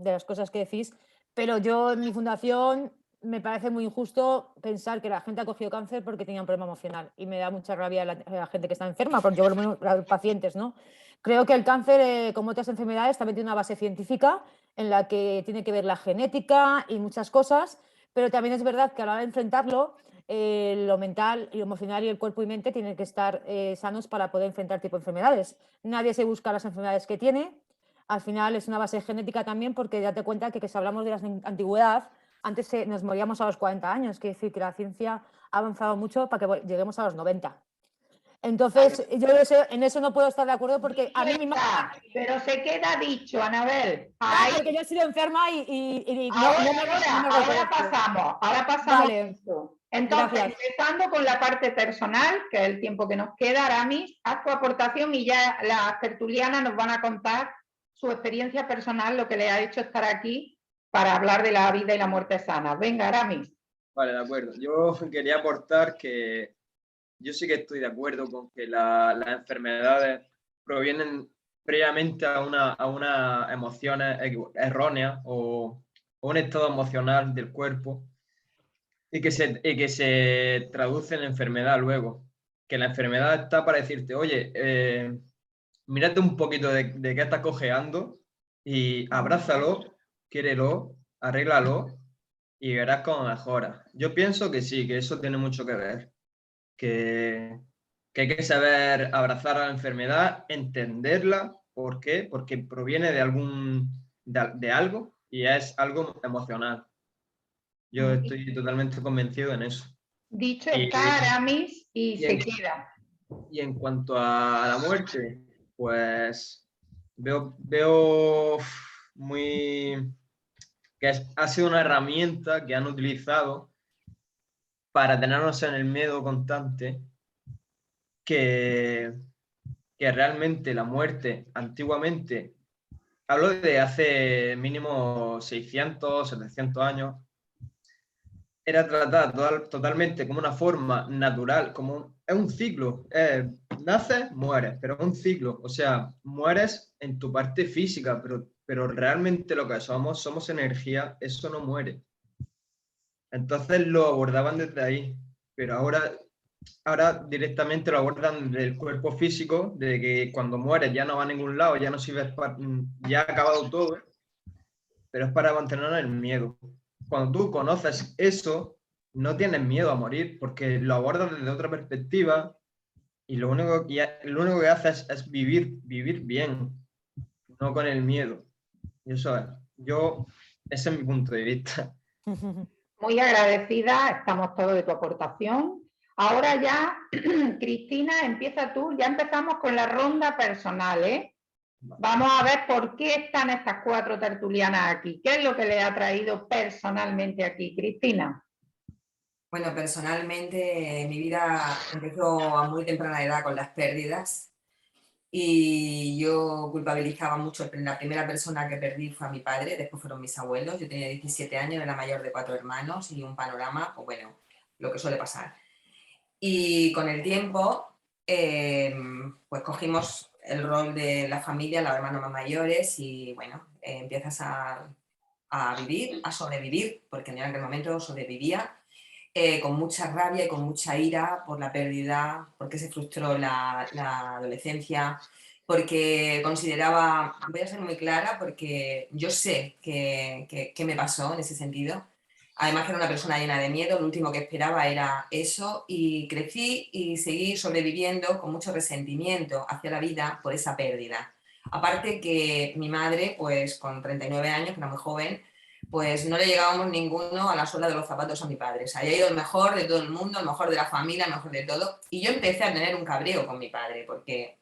las cosas que decís, pero yo en mi fundación me parece muy injusto pensar que la gente ha cogido cáncer porque tenía un problema emocional y me da mucha rabia la gente que está enferma, porque yo por lo menos los pacientes, ¿no? Creo que el cáncer, como otras enfermedades, también tiene una base científica en la que tiene que ver la genética y muchas cosas, pero también es verdad que a la hora de enfrentarlo, lo mental y lo emocional y el cuerpo y mente tienen que estar sanos para poder enfrentar tipo de enfermedades. Nadie se busca las enfermedades que tiene. Al final es una base genética también, porque date cuenta que si hablamos de la antigüedad, antes nos moríamos a los 40 años, quiere decir que la ciencia ha avanzado mucho para que lleguemos a los 90. Entonces, yo en eso no puedo estar de acuerdo porque a mí misma... Pero se queda dicho, Anabel. Porque yo he sido enferma y ahora pasamos Vale. a esto. Entonces, Gracias. empezando con la parte personal, que es el tiempo que nos queda, Aramis, haz tu aportación y ya las tertulianas nos van a contar su experiencia personal, lo que le ha hecho estar aquí para hablar de la vida y la muerte sana. Venga, Aramis. Vale, de acuerdo. Yo quería aportar que yo sí que estoy de acuerdo con que las enfermedades provienen previamente a una emociones erróneas o un estado emocional del cuerpo y que se traduce en enfermedad luego. Que la enfermedad está para decirte, oye, mírate un poquito de qué estás cojeando y abrázalo, quiérelo, arréglalo y verás cómo mejora. Yo pienso que sí, que eso tiene mucho que ver. Que hay que saber abrazar a la enfermedad, entenderla. ¿Por qué? Porque proviene de algo y es algo emocional. Yo estoy totalmente convencido en eso. Dicho está, Aramis, y se en, queda. Y en cuanto a la muerte, pues veo muy que ha sido una herramienta que han utilizado para tenernos en el miedo constante, que realmente la muerte antiguamente, hablo de hace mínimo 600, 700 años, era tratada totalmente como una forma natural, es un ciclo, naces, mueres, pero es un ciclo, o sea, mueres en tu parte física, pero realmente lo que somos energía, eso no muere. Entonces lo abordaban desde ahí, pero ahora directamente lo abordan del cuerpo físico, de que cuando mueres ya no va a ningún lado, ya no sirves ya ha acabado todo, pero es para mantener el miedo. Cuando tú conoces eso, no tienes miedo a morir, porque lo abordas desde otra perspectiva y lo único que haces es vivir bien, no con el miedo. Y eso es, ese es mi punto de vista. Muy agradecida, estamos todos de tu aportación. Ahora ya, Cristina, empieza tú. Ya empezamos con la ronda personal, ¿eh? Vamos a ver por qué están estas 4 tertulianas aquí. ¿Qué es lo que les ha traído personalmente aquí, Cristina? Bueno, personalmente mi vida empezó a muy temprana edad con las pérdidas y yo culpabilizaba mucho. La primera persona que perdí fue a mi padre, después fueron mis abuelos. Yo tenía 17 años, era la mayor de 4 hermanos y un panorama, pues bueno, lo que suele pasar. Y con el tiempo, pues cogimos el rol de la familia, los hermanos más mayores y bueno, empiezas a vivir, a sobrevivir, porque en aquel momento sobrevivía. Con mucha rabia y con mucha ira por la pérdida, porque se frustró la adolescencia, porque consideraba, voy a ser muy clara, porque yo sé qué me pasó en ese sentido. Además que era una persona llena de miedo, lo último que esperaba era eso y crecí y seguí sobreviviendo con mucho resentimiento hacia la vida por esa pérdida. Aparte que mi madre, pues con 39 años, que era muy joven, pues no le llegábamos ninguno a la suela de los zapatos a mi padre. O sea, había ido el mejor de todo el mundo, el mejor de la familia, el mejor de todo. Y yo empecé a tener un cabreo con mi padre, porque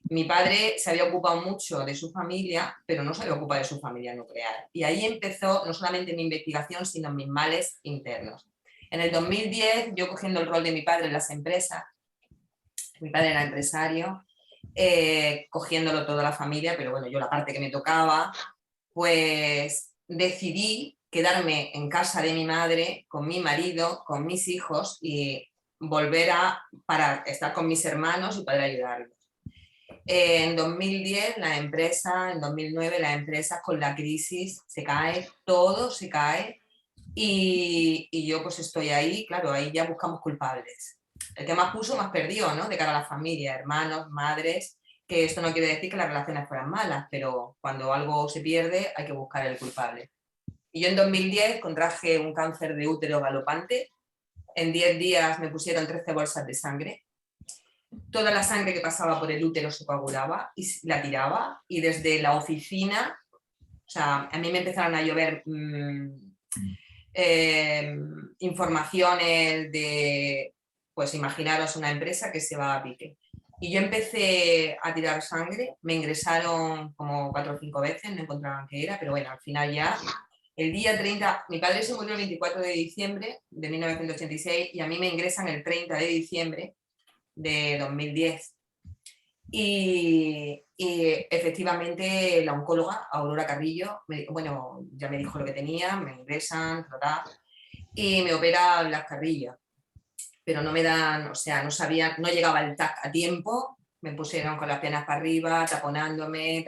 mi padre se había ocupado mucho de su familia, pero no se había ocupado de su familia nuclear. Y ahí empezó no solamente mi investigación, sino mis males internos. En el 2010, yo cogiendo el rol de mi padre en las empresas, mi padre era empresario, cogiéndolo toda la familia, pero bueno, yo la parte que me tocaba, pues decidí quedarme en casa de mi madre, con mi marido, con mis hijos y volver para estar con mis hermanos y poder ayudarlos. En 2010 la empresa, en 2009 la empresa con la crisis se cae, todo se cae y yo pues estoy ahí, claro, ahí ya buscamos culpables. El que más puso, más perdió, ¿no? De cara a la familia, hermanos, madres, que esto no quiere decir que las relaciones fueran malas, pero cuando algo se pierde hay que buscar el culpable. Y yo en 2010 contraje un cáncer de útero galopante, en 10 días me pusieron 13 bolsas de sangre. Toda la sangre que pasaba por el útero se coagulaba y la tiraba, y desde la oficina, o sea, a mí me empezaron a llover informaciones de, pues imaginaros una empresa que se va a pique. Y yo empecé a tirar sangre, me ingresaron como 4 o 5 veces, no encontraban qué era, pero bueno, al final ya, el día 30, mi padre se murió el 24 de diciembre de 1986 y a mí me ingresan el 30 de diciembre de 2010. Y efectivamente la oncóloga, Aurora Carrillo, bueno, ya me dijo lo que tenía, me ingresan, y me opera Blas Carrillo. Pero no me dan, o sea, no sabía, no llegaba el TAC a tiempo, me pusieron con las piernas para arriba, taponándome,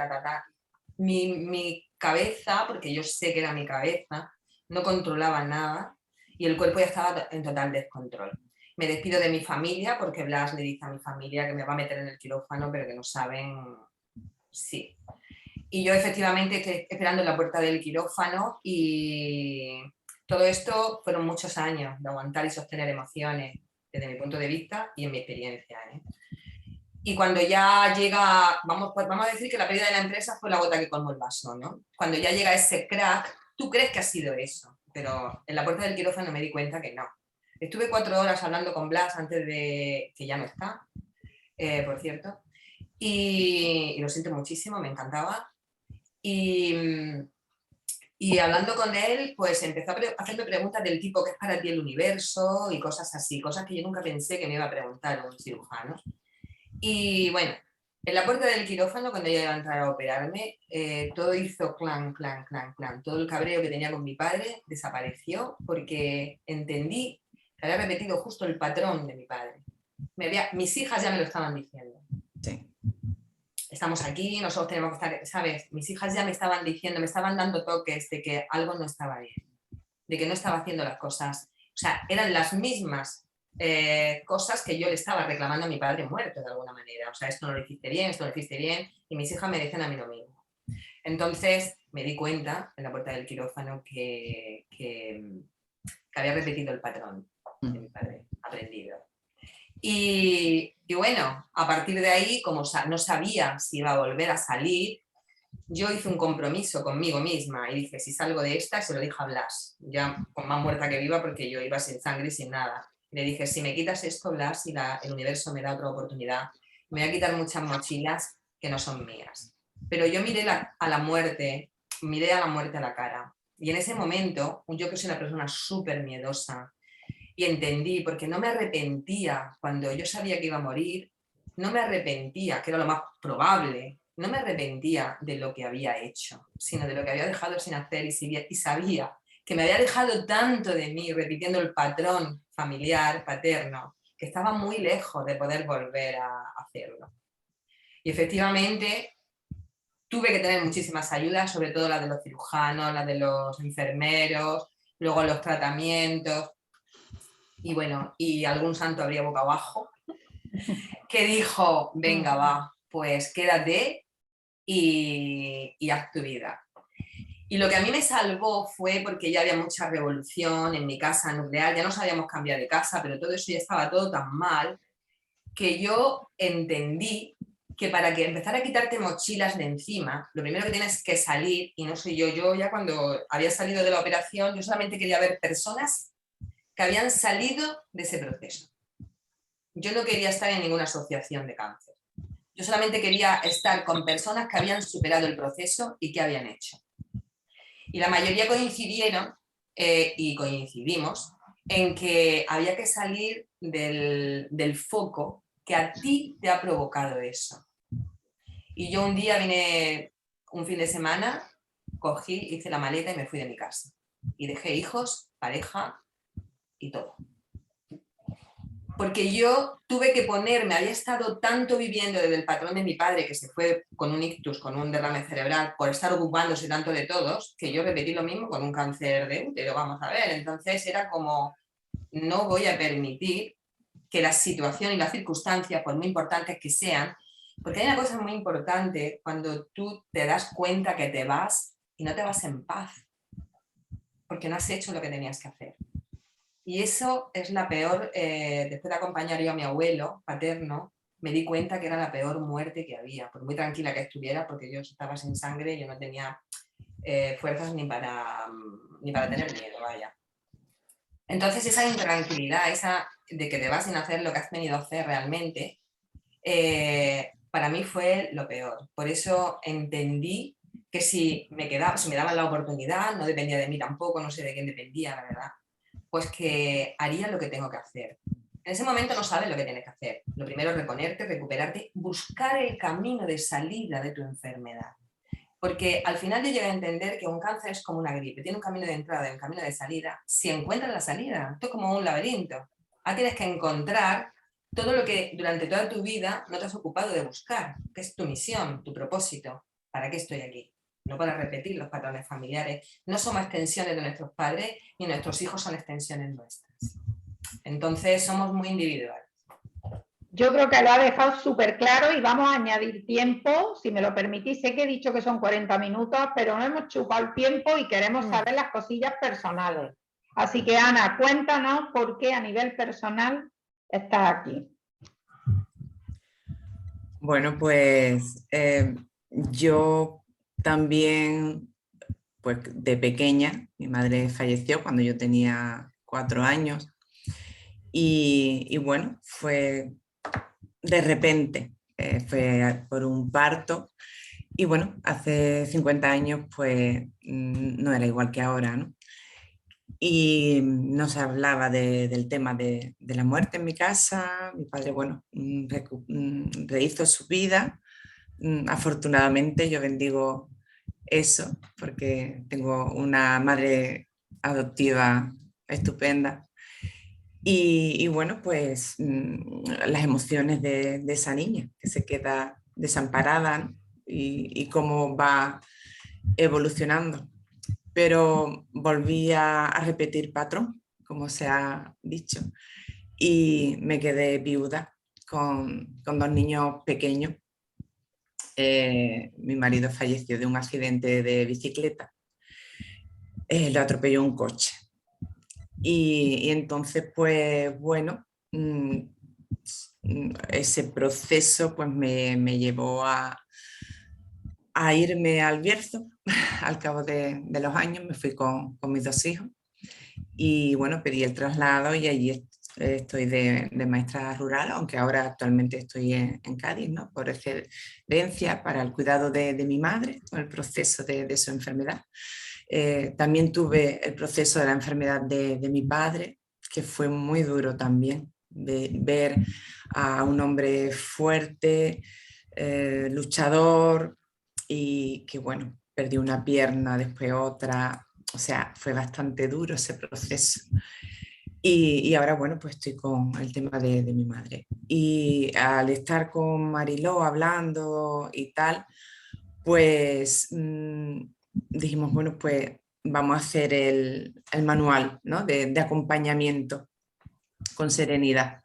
Mi cabeza, porque yo sé que era mi cabeza, no controlaba nada y el cuerpo ya estaba en total descontrol. Me despido de mi familia porque Blas le dice a mi familia que me va a meter en el quirófano, pero que no saben, sí. Y yo efectivamente estoy esperando en la puerta del quirófano y todo esto fueron muchos años de aguantar y sostener emociones desde mi punto de vista y en mi experiencia, ¿eh? Y cuando ya llega, vamos a decir que la pérdida de la empresa fue la gota que colmó el vaso, ¿no? Cuando ya llega ese crack, tú crees que ha sido eso, pero en la puerta del quirófano me di cuenta que no. Estuve 4 horas hablando con Blas antes de que ya no está, por cierto, y lo siento muchísimo, me encantaba. Y hablando con él, pues empezó haciendo preguntas del tipo ¿qué es para ti el universo? Y cosas así, cosas que yo nunca pensé que me iba a preguntar un cirujano. Y bueno, en la puerta del quirófano, cuando yo iba a entrar a operarme, todo hizo clan, clan, clan, clan. Todo el cabreo que tenía con mi padre desapareció porque entendí que había repetido justo el patrón de mi padre. Mis hijas ya me lo estaban diciendo. Sí. Estamos aquí, nosotros tenemos que estar, ¿sabes? Mis hijas ya me estaban diciendo, me estaban dando toques de que algo no estaba bien, de que no estaba haciendo las cosas. O sea, eran las mismas cosas que yo le estaba reclamando a mi padre muerto de alguna manera. O sea, esto no lo hiciste bien, esto no lo hiciste bien, y mis hijas me dicen a mí lo mismo. Entonces me di cuenta en la puerta del quirófano que había repetido el patrón de mi padre, aprendido. Y bueno, a partir de ahí, como no sabía si iba a volver a salir, yo hice un compromiso conmigo misma y dije, si salgo de esta, se lo dije a Blas, ya con más muerta que viva porque yo iba sin sangre y sin nada. Le dije, si me quitas esto, Blas, y el universo me da otra oportunidad, me voy a quitar muchas mochilas que no son mías. Pero yo miré a la muerte a la cara. Y en ese momento, yo que soy una persona súper miedosa, y entendí, porque no me arrepentía cuando yo sabía que iba a morir, no me arrepentía, que era lo más probable, no me arrepentía de lo que había hecho, sino de lo que había dejado sin hacer y sabía que me había dejado tanto de mí, repitiendo el patrón familiar, paterno, que estaba muy lejos de poder volver a hacerlo. Y efectivamente tuve que tener muchísimas ayudas, sobre todo las de los cirujanos, las de los enfermeros, luego los tratamientos. Y bueno, y algún santo habría boca abajo, que dijo, venga, va, pues quédate y haz tu vida. Y lo que a mí me salvó fue porque ya había mucha revolución en mi casa nuclear, ya no sabíamos cambiar de casa, pero todo eso ya estaba todo tan mal, que yo entendí que para que empezar a quitarte mochilas de encima, lo primero que tienes que salir, y no soy yo ya cuando había salido de la operación, yo solamente quería ver personas que habían salido de ese proceso. Yo no quería estar en ninguna asociación de cáncer. Yo solamente quería estar con personas que habían superado el proceso y que habían hecho. Y la mayoría coincidieron y coincidimos en que había que salir del foco que a ti te ha provocado eso. Y yo un día vine, un fin de semana, cogí, hice la maleta y me fui de mi casa. Y dejé hijos, pareja y todo. Porque yo tuve que ponerme, había estado tanto viviendo desde el patrón de mi padre, que se fue con un ictus, con un derrame cerebral, por estar ocupándose tanto de todos, que yo repetí lo mismo con un cáncer de útero, vamos a ver. Entonces era como, no voy a permitir que la situación y las circunstancias, por muy importantes que sean, porque hay una cosa muy importante cuando tú te das cuenta que te vas y no te vas en paz, porque no has hecho lo que tenías que hacer. Y eso es la peor, después de acompañar yo a mi abuelo paterno, me di cuenta que era la peor muerte que había, por muy tranquila que estuviera, porque yo estaba sin sangre, yo no tenía fuerzas ni para tener miedo, vaya. Entonces esa intranquilidad, esa de que te vas sin hacer lo que has venido a hacer realmente, para mí fue lo peor. Por eso entendí que si me daban la oportunidad, no dependía de mí tampoco, no sé de quién dependía, la verdad, pues que haría lo que tengo que hacer. En ese momento no sabes lo que tienes que hacer. Lo primero es reponerte, recuperarte, buscar el camino de salida de tu enfermedad. Porque al final yo llegué a entender que un cáncer es como una gripe, tiene un camino de entrada y un camino de salida. Si encuentras la salida, esto es como un laberinto. Ahora tienes que encontrar todo lo que durante toda tu vida no te has ocupado de buscar, que es tu misión, tu propósito. ¿Para qué estoy aquí? No para repetir los patrones familiares. No somos extensiones de nuestros padres ni nuestros hijos son extensiones nuestras. Entonces somos muy individuales. Yo creo que lo ha dejado súper claro y vamos a añadir tiempo, si me lo permitís. Sé que he dicho que son 40 minutos, pero no hemos chupado el tiempo y queremos saber las cosillas personales. Así que, Ana, cuéntanos por qué a nivel personal estás aquí. Bueno, pues yo también, pues de pequeña, mi madre falleció cuando yo tenía 4 años y bueno, fue de repente, fue por un parto y bueno, hace 50 años pues no era igual que ahora, ¿no? Y no se hablaba del tema de la muerte en mi casa. Mi padre, bueno, rehizo su vida. Afortunadamente yo bendigo eso porque tengo una madre adoptiva estupenda. Y bueno, pues las emociones de esa niña que se queda desamparada y cómo va evolucionando. Pero volví a repetir patrón, como se ha dicho, y me quedé viuda con 2 niños pequeños. Mi marido falleció de un accidente de bicicleta, lo atropelló un coche. Y entonces, pues bueno, ese proceso pues me llevó a irme al Bierzo. Al cabo de los años me fui con mis 2 hijos y bueno, pedí el traslado y allí estoy de maestra rural, aunque ahora actualmente estoy en Cádiz, ¿no? Por excedencia para el cuidado de mi madre, con el proceso de su enfermedad. También tuve el proceso de la enfermedad de mi padre, que fue muy duro también, ver a un hombre fuerte, luchador, y que bueno, perdí una pierna, después otra, o sea, fue bastante duro ese proceso. Y ahora, bueno, pues estoy con el tema de mi madre. Y al estar con Mariló hablando y tal, pues dijimos, bueno, pues vamos a hacer el manual, ¿no? de acompañamiento con serenidad.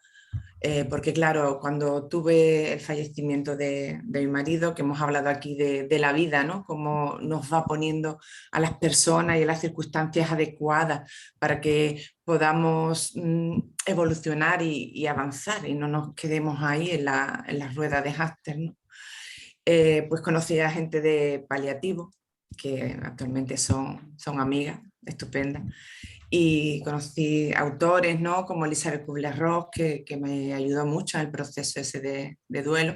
Porque claro, cuando tuve el fallecimiento de mi marido, que hemos hablado aquí de la vida, ¿no? Cómo nos va poniendo a las personas y a las circunstancias adecuadas para que podamos evolucionar y avanzar y no nos quedemos ahí en la rueda de hámster, ¿no? Pues conocí a gente de paliativo, que actualmente son amigas estupendas. Y conocí autores, ¿no? Como Elizabeth Kubler-Ross, que me ayudó mucho en el proceso ese de duelo.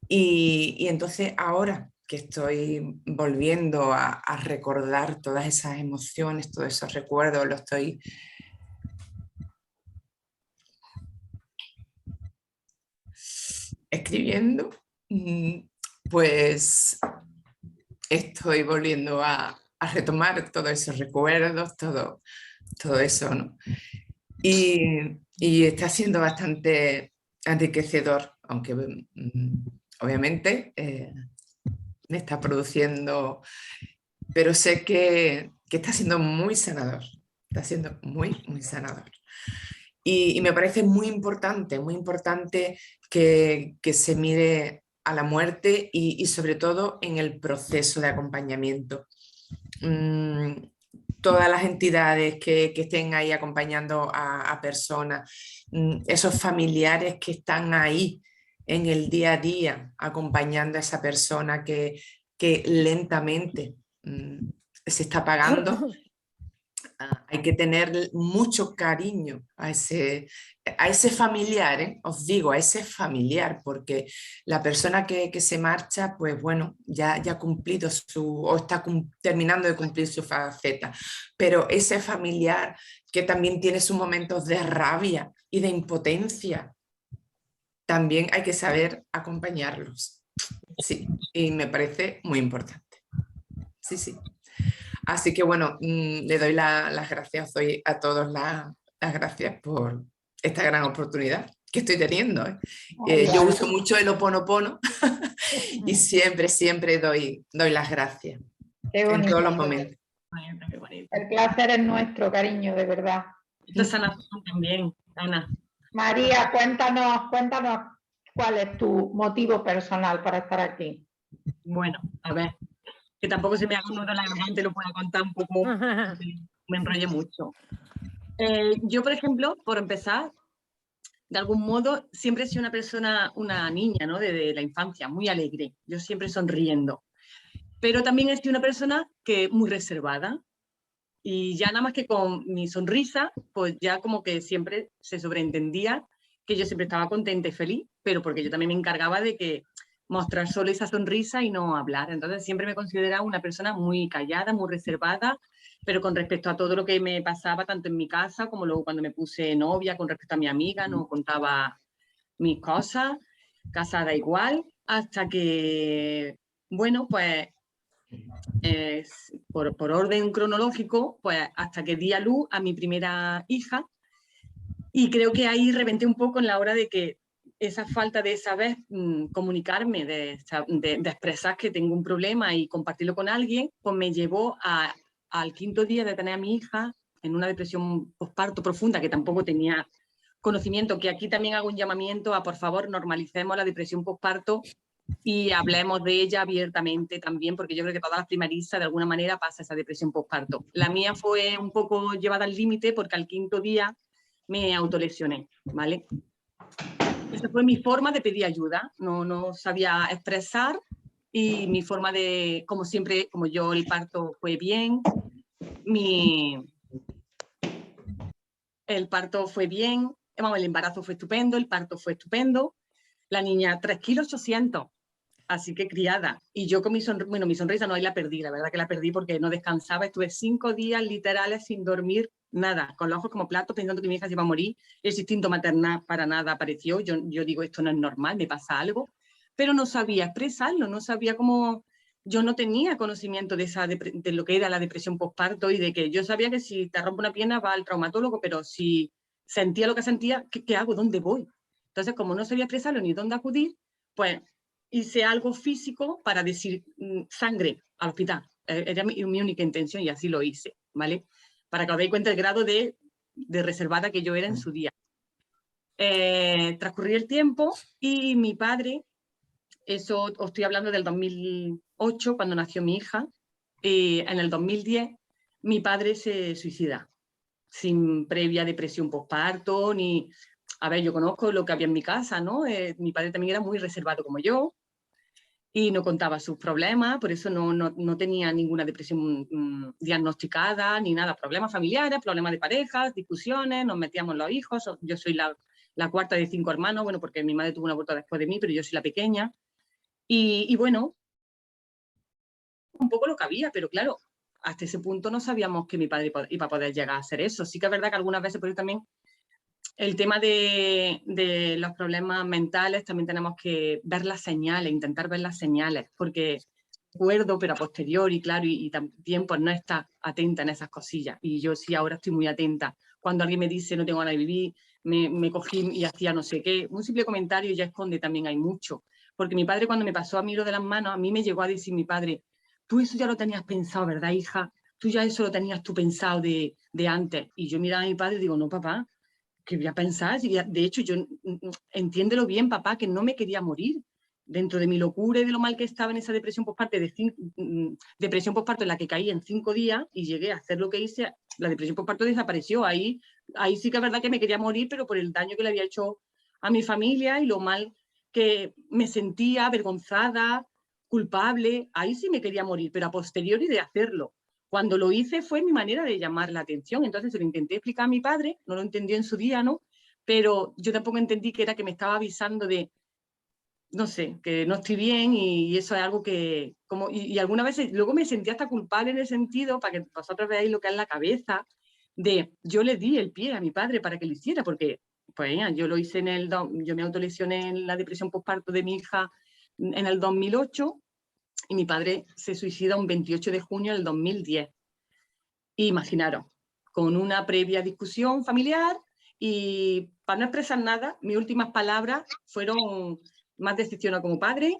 Y entonces ahora que estoy volviendo a recordar todas esas emociones, todos esos recuerdos, lo estoy escribiendo, pues estoy volviendo a retomar todos esos recuerdos, todo eso, ¿no? Y está siendo bastante enriquecedor, aunque obviamente me está produciendo, pero sé que está siendo muy sanador, está siendo muy, muy sanador. Y me parece muy importante que se mire a la muerte y sobre todo en el proceso de acompañamiento. Todas las entidades que estén ahí acompañando a personas, esos familiares que están ahí en el día a día acompañando a esa persona que lentamente se está apagando. Hay que tener mucho cariño a ese familiar, ¿eh? Os digo, a ese familiar, porque la persona que se marcha, pues bueno, ya ha cumplido o está terminando de cumplir su faceta, pero ese familiar que también tiene sus momentos de rabia y de impotencia, también hay que saber acompañarlos. Sí, y me parece muy importante. Sí, sí. Así que bueno, le doy las gracias hoy a todos, las gracias por esta gran oportunidad que estoy teniendo. Yo uso mucho el Ho'oponopono y siempre doy las gracias en todos los momentos. El placer es nuestro, cariño, de verdad. Esta sanación también, Ana. María, cuéntanos cuál es tu motivo personal para estar aquí. Bueno, a ver, que tampoco se me haga un nudo en la garganta y lo pueda contar un poco, me enrollé mucho. Yo, por ejemplo, por empezar, de algún modo, siempre he sido una niña, ¿no? Desde la infancia, muy alegre, yo siempre sonriendo. Pero también he sido una persona que muy reservada. Y ya nada más que con mi sonrisa, pues ya como que siempre se sobreentendía que yo siempre estaba contenta y feliz, pero porque yo también me encargaba de que mostrar solo esa sonrisa y no hablar. Entonces siempre me consideraba una persona muy callada, muy reservada, pero con respecto a todo lo que me pasaba, tanto en mi casa como luego cuando me puse novia, con respecto a mi amiga, no contaba mis cosas, casada igual, hasta que, bueno, pues por orden cronológico, pues hasta que di a luz a mi primera hija, y creo que ahí reventé un poco en la hora de que esa falta de saber comunicarme, de expresar que tengo un problema y compartirlo con alguien, pues me llevó al quinto día de tener a mi hija en una depresión posparto profunda, que tampoco tenía conocimiento, que aquí también hago un llamamiento a, por favor, normalicemos la depresión posparto y hablemos de ella abiertamente también, porque yo creo que todas las primaristas de alguna manera pasa esa depresión posparto. La mía fue un poco llevada al límite porque al quinto día me autolesioné, ¿vale? Esa fue mi forma de pedir ayuda, no sabía expresar, y mi forma de, como siempre, como yo el parto fue bien, el parto fue bien, el embarazo fue estupendo, el parto fue estupendo, la niña 3,8 kilos, así que criada. Y yo con mi sonrisa no, ahí la perdí, la verdad que la perdí porque no descansaba. Estuve 5 días literales sin dormir nada, con los ojos como platos, pensando que mi hija se iba a morir. El instinto maternal para nada apareció. Yo digo, esto no es normal, me pasa algo. Pero no sabía expresarlo, no sabía cómo... Yo no tenía conocimiento de lo que era la depresión posparto, y de que yo sabía que si te rompe una pierna va al traumatólogo, pero si sentía lo que sentía, ¿qué hago? ¿Dónde voy? Entonces, como no sabía expresarlo ni dónde acudir, pues hice algo físico para decir sangre al hospital. Era mi única intención y así lo hice, ¿vale? Para que os deis cuenta del grado de reservada que yo era en su día. Transcurrió el tiempo y mi padre, eso os estoy hablando del 2008, cuando nació mi hija, en el 2010 mi padre se suicida, sin previa depresión posparto, ni... A ver, yo conozco lo que había en mi casa, ¿no? Mi padre también era muy reservado como yo, y no contaba sus problemas, por eso no tenía ninguna depresión diagnosticada, ni nada, problemas familiares, problemas de parejas, discusiones, nos metíamos los hijos. Yo soy la cuarta de 5 hermanos, bueno, porque mi madre tuvo un aborto después de mí, pero yo soy la pequeña, y bueno, un poco lo que había, pero claro, hasta ese punto no sabíamos que mi padre iba a poder llegar a hacer eso. Sí que es verdad que algunas veces, por eso también el tema de los problemas mentales también tenemos que ver las señales, intentar ver las señales, porque recuerdo, pero a posteriori, claro, y también pues no estar atenta en esas cosillas. Y yo sí ahora estoy muy atenta. Cuando alguien me dice no tengo ganas de vivir, me cogí y hacía no sé qué, un simple comentario ya esconde también hay mucho. Porque mi padre cuando me pasó a mí lo de las manos, a mí me llegó a decir mi padre, tú eso ya lo tenías pensado, ¿verdad, hija? Tú ya eso lo tenías tú pensado de antes. Y yo miraba a mi padre y digo, no, papá, ¿qué voy a pensar? De hecho, yo entiéndelo bien, papá, que no me quería morir. Dentro de mi locura y de lo mal que estaba en esa depresión postparto, depresión postparto en la que caí en 5 días y llegué a hacer lo que hice, la depresión postparto desapareció. Ahí sí que es verdad que me quería morir, pero por el daño que le había hecho a mi familia y lo mal que me sentía, avergonzada, culpable, ahí sí me quería morir, pero a posteriori de hacerlo. Cuando lo hice fue mi manera de llamar la atención, entonces se lo intenté explicar a mi padre, no lo entendió en su día, ¿no? Pero yo tampoco entendí que era que me estaba avisando de, no sé, que no estoy bien y eso es algo que, como, y algunas veces luego me sentí hasta culpable en el sentido, para que vosotros veáis lo que es la cabeza, de yo le di el pie a mi padre para que lo hiciera, porque pues yo lo hice yo me autolesioné en la depresión postparto de mi hija en el 2008 y mi padre se suicida un 28 de junio del 2010. Y imaginaros, con una previa discusión familiar y para no expresar nada, mis últimas palabras fueron más decepcionada como padre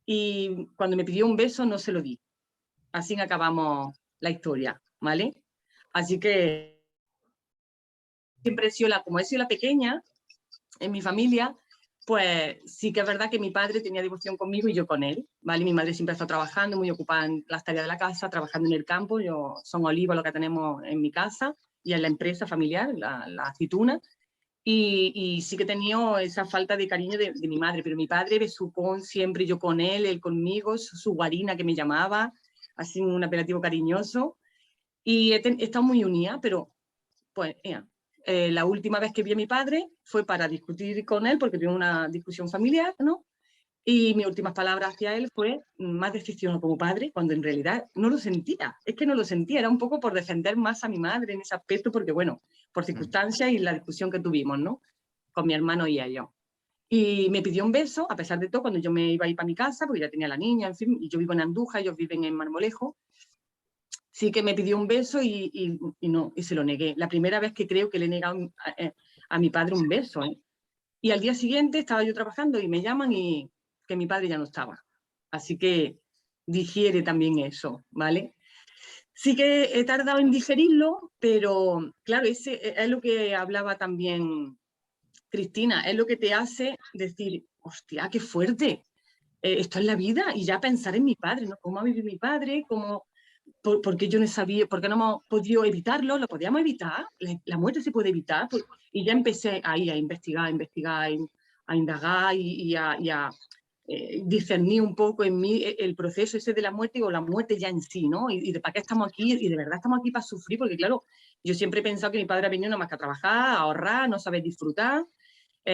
y cuando me pidió un beso no se lo di. Así acabamos la historia, ¿vale? Así que siempre he sido como he sido la pequeña en mi familia, pues sí que es verdad que mi padre tenía devoción conmigo y yo con él, ¿vale? Mi madre siempre ha estado trabajando, muy ocupada en las tareas de la casa, trabajando en el campo, son olivos lo que tenemos en mi casa y en la empresa familiar, la aceituna, y sí que he tenido esa falta de cariño de mi madre, pero mi padre besucón siempre, yo con él conmigo, su guarina que me llamaba, así un apelativo cariñoso, y he estado muy unida, pero pues la última vez que vi a mi padre fue para discutir con él, porque tuve una discusión familiar, ¿no? Y mis últimas palabras hacia él fue más decepcionado como padre, cuando en realidad no lo sentía. Es que no lo sentía, era un poco por defender más a mi madre en ese aspecto, porque bueno, por circunstancias y la discusión que tuvimos, ¿no? Con mi hermano y yo. Y me pidió un beso, a pesar de todo, cuando yo me iba a ir para mi casa, porque ya tenía la niña, en fin, y yo vivo en Andújar, ellos viven en Marmolejo. Sí que me pidió un beso y no, y se lo negué. La primera vez que creo que le he negado a mi padre un beso, ¿eh? Y al día siguiente estaba yo trabajando y me llaman y que mi padre ya no estaba. Así que digiere también eso, ¿vale? Sí que he tardado en digerirlo, pero claro, ese es lo que hablaba también Cristina, es lo que te hace decir, hostia, qué fuerte, esto es la vida, y ya pensar en mi padre, ¿no? ¿Cómo ha vivido mi padre? ¿Por qué yo no sabía? ¿Por qué no hemos podido evitarlo? ¿Lo podíamos evitar? ¿La muerte se puede evitar? Y ya empecé ahí a investigar, a indagar y a discernir un poco en mí el proceso ese de la muerte o la muerte ya en sí, ¿no? Y de para qué estamos aquí, y de verdad estamos aquí para sufrir, porque claro, yo siempre he pensado que mi padre ha venido nada más que a trabajar, a ahorrar, no saber disfrutar,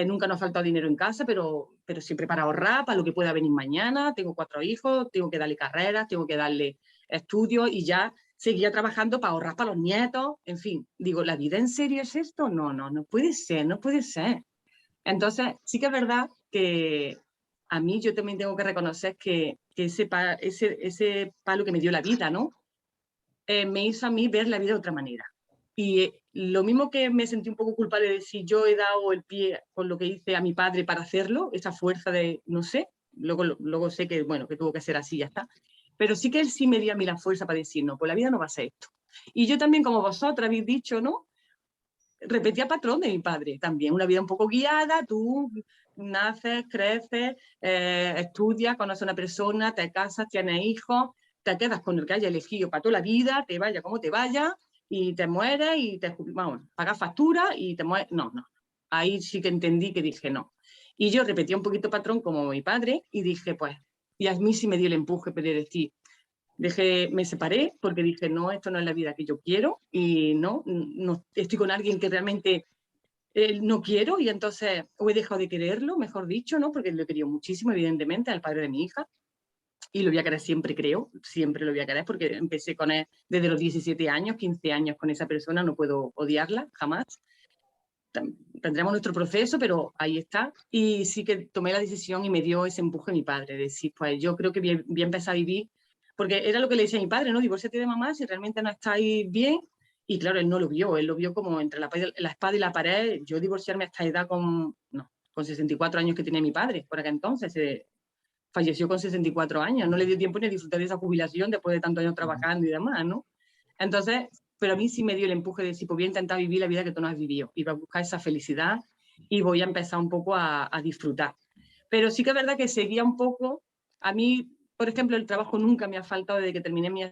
nunca nos ha faltado dinero en casa, pero siempre para ahorrar, para lo que pueda venir mañana, tengo 4 hijos, tengo que darle carreras, tengo que darle estudios y ya seguía trabajando para ahorrar para los nietos, en fin, digo, ¿la vida en serio es esto? No, no puede ser, no puede ser. Entonces, sí que es verdad que a mí yo también tengo que reconocer que ese palo que me dio la vida, ¿no? Me hizo a mí ver la vida de otra manera. Y lo mismo que me sentí un poco culpable de si yo he dado el pie con lo que hice a mi padre para hacerlo, esa fuerza de, no sé, luego sé que, bueno, que tuvo que ser así, ya está. Pero sí que él sí me dio a mí la fuerza para decir, no, pues la vida no va a ser esto. Y yo también, como vosotras habéis dicho, ¿no? Repetía patrón de mi padre también, una vida un poco guiada, tú naces, creces, estudias, conoces a una persona, te casas, tienes hijos, te quedas con el que haya elegido para toda la vida, te vaya como te vaya, y te mueres y vamos, pagas factura y te mueres. No. Ahí sí que entendí que dije no. Y yo repetía un poquito patrón como mi padre y dije, pues, y a mí sí me dio el empuje para decir, me separé porque dije, no, esto no es la vida que yo quiero y no estoy con alguien que realmente no quiero y entonces o he dejado de quererlo, mejor dicho, ¿no? Porque lo he querido muchísimo, evidentemente, al padre de mi hija y lo voy a querer siempre, creo, siempre lo voy a querer porque empecé con él desde los 17 años, 15 años con esa persona, no puedo odiarla jamás. tendremos nuestro proceso, pero ahí está. Y sí que tomé la decisión y me dio ese empuje mi padre, de decir, pues yo creo que voy a empezar a vivir, porque era lo que le decía a mi padre, ¿no? Divórciate de mamá si realmente no estáis bien. Y claro, él no lo vio, él lo vio como entre la espada y la pared. Yo divorciarme a esta edad con 64 años que tenía mi padre, por aquel entonces, falleció con 64 años, no le dio tiempo ni a disfrutar de esa jubilación después de tantos años trabajando y demás, ¿no? Entonces, pero a mí sí me dio el empuje de decir, pues voy a intentar vivir la vida que tú no has vivido, y voy a buscar esa felicidad y voy a empezar un poco a disfrutar. Pero sí que es verdad que seguía un poco, a mí, por ejemplo, el trabajo nunca me ha faltado desde que terminé mi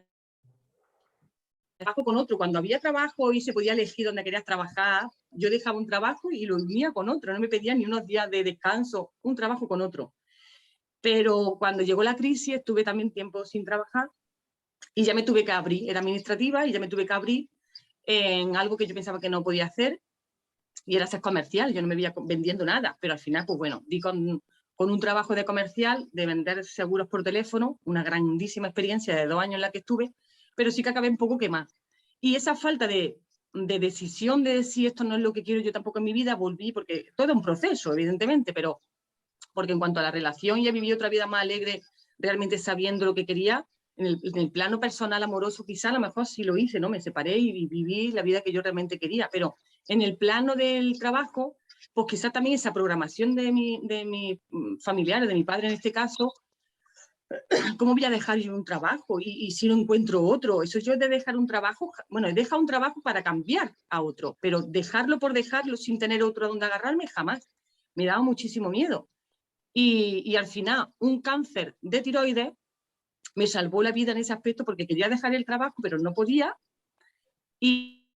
trabajo con otro. Cuando había trabajo y se podía elegir dónde querías trabajar, yo dejaba un trabajo y lo unía con otro, no me pedía ni unos días de descanso, un trabajo con otro. Pero cuando llegó la crisis estuve también tiempo sin trabajar y ya me tuve que abrir, era administrativa y ya me tuve que abrir en algo que yo pensaba que no podía hacer y era ser comercial, yo no me veía vendiendo nada, pero al final, pues bueno, di con un trabajo de comercial, de vender seguros por teléfono, una grandísima experiencia de 2 años en la que estuve, pero sí que acabé un poco quemada. Y esa falta de decisión de decir esto no es lo que quiero yo tampoco en mi vida, volví, porque todo es un proceso, evidentemente, pero porque en cuanto a la relación ya viví otra vida más alegre, realmente sabiendo lo que quería, en el plano personal, amoroso, quizá a lo mejor sí lo hice, ¿no? Me separé y viví la vida que yo realmente quería, pero en el plano del trabajo, pues quizá también esa programación de mi familiares, de mi padre en este caso, ¿cómo voy a dejar yo un trabajo? Y si no encuentro otro, eso yo de dejar un trabajo, bueno, he dejado un trabajo para cambiar a otro, pero dejarlo por dejarlo sin tener otro donde agarrarme, jamás. Me daba muchísimo miedo. Y al final, un cáncer de tiroides me salvó la vida en ese aspecto porque quería dejar el trabajo, pero no podía. Y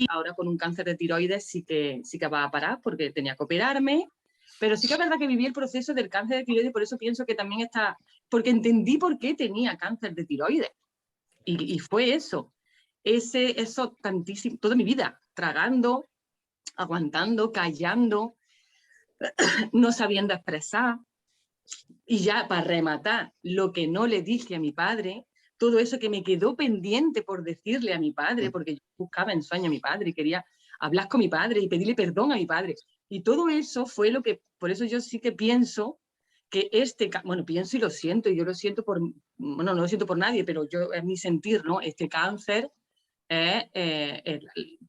ahora con un cáncer de tiroides sí que va a parar porque tenía que operarme. Pero sí que es verdad que viví el proceso del cáncer de tiroides, por eso pienso que también está, porque entendí por qué tenía cáncer de tiroides. Y fue eso, eso tantísimo, toda mi vida, tragando, aguantando, callando, no sabiendo expresar. Y ya para rematar, lo que no le dije a mi padre, todo eso que me quedó pendiente por decirle a mi padre, porque yo buscaba en sueño a mi padre y quería hablar con mi padre y pedirle perdón a mi padre. Y todo eso fue lo que, por eso yo sí que pienso que bueno, pienso y lo siento, y yo lo siento por, bueno, no lo siento por nadie, pero yo es mi sentir, ¿no? Este cáncer es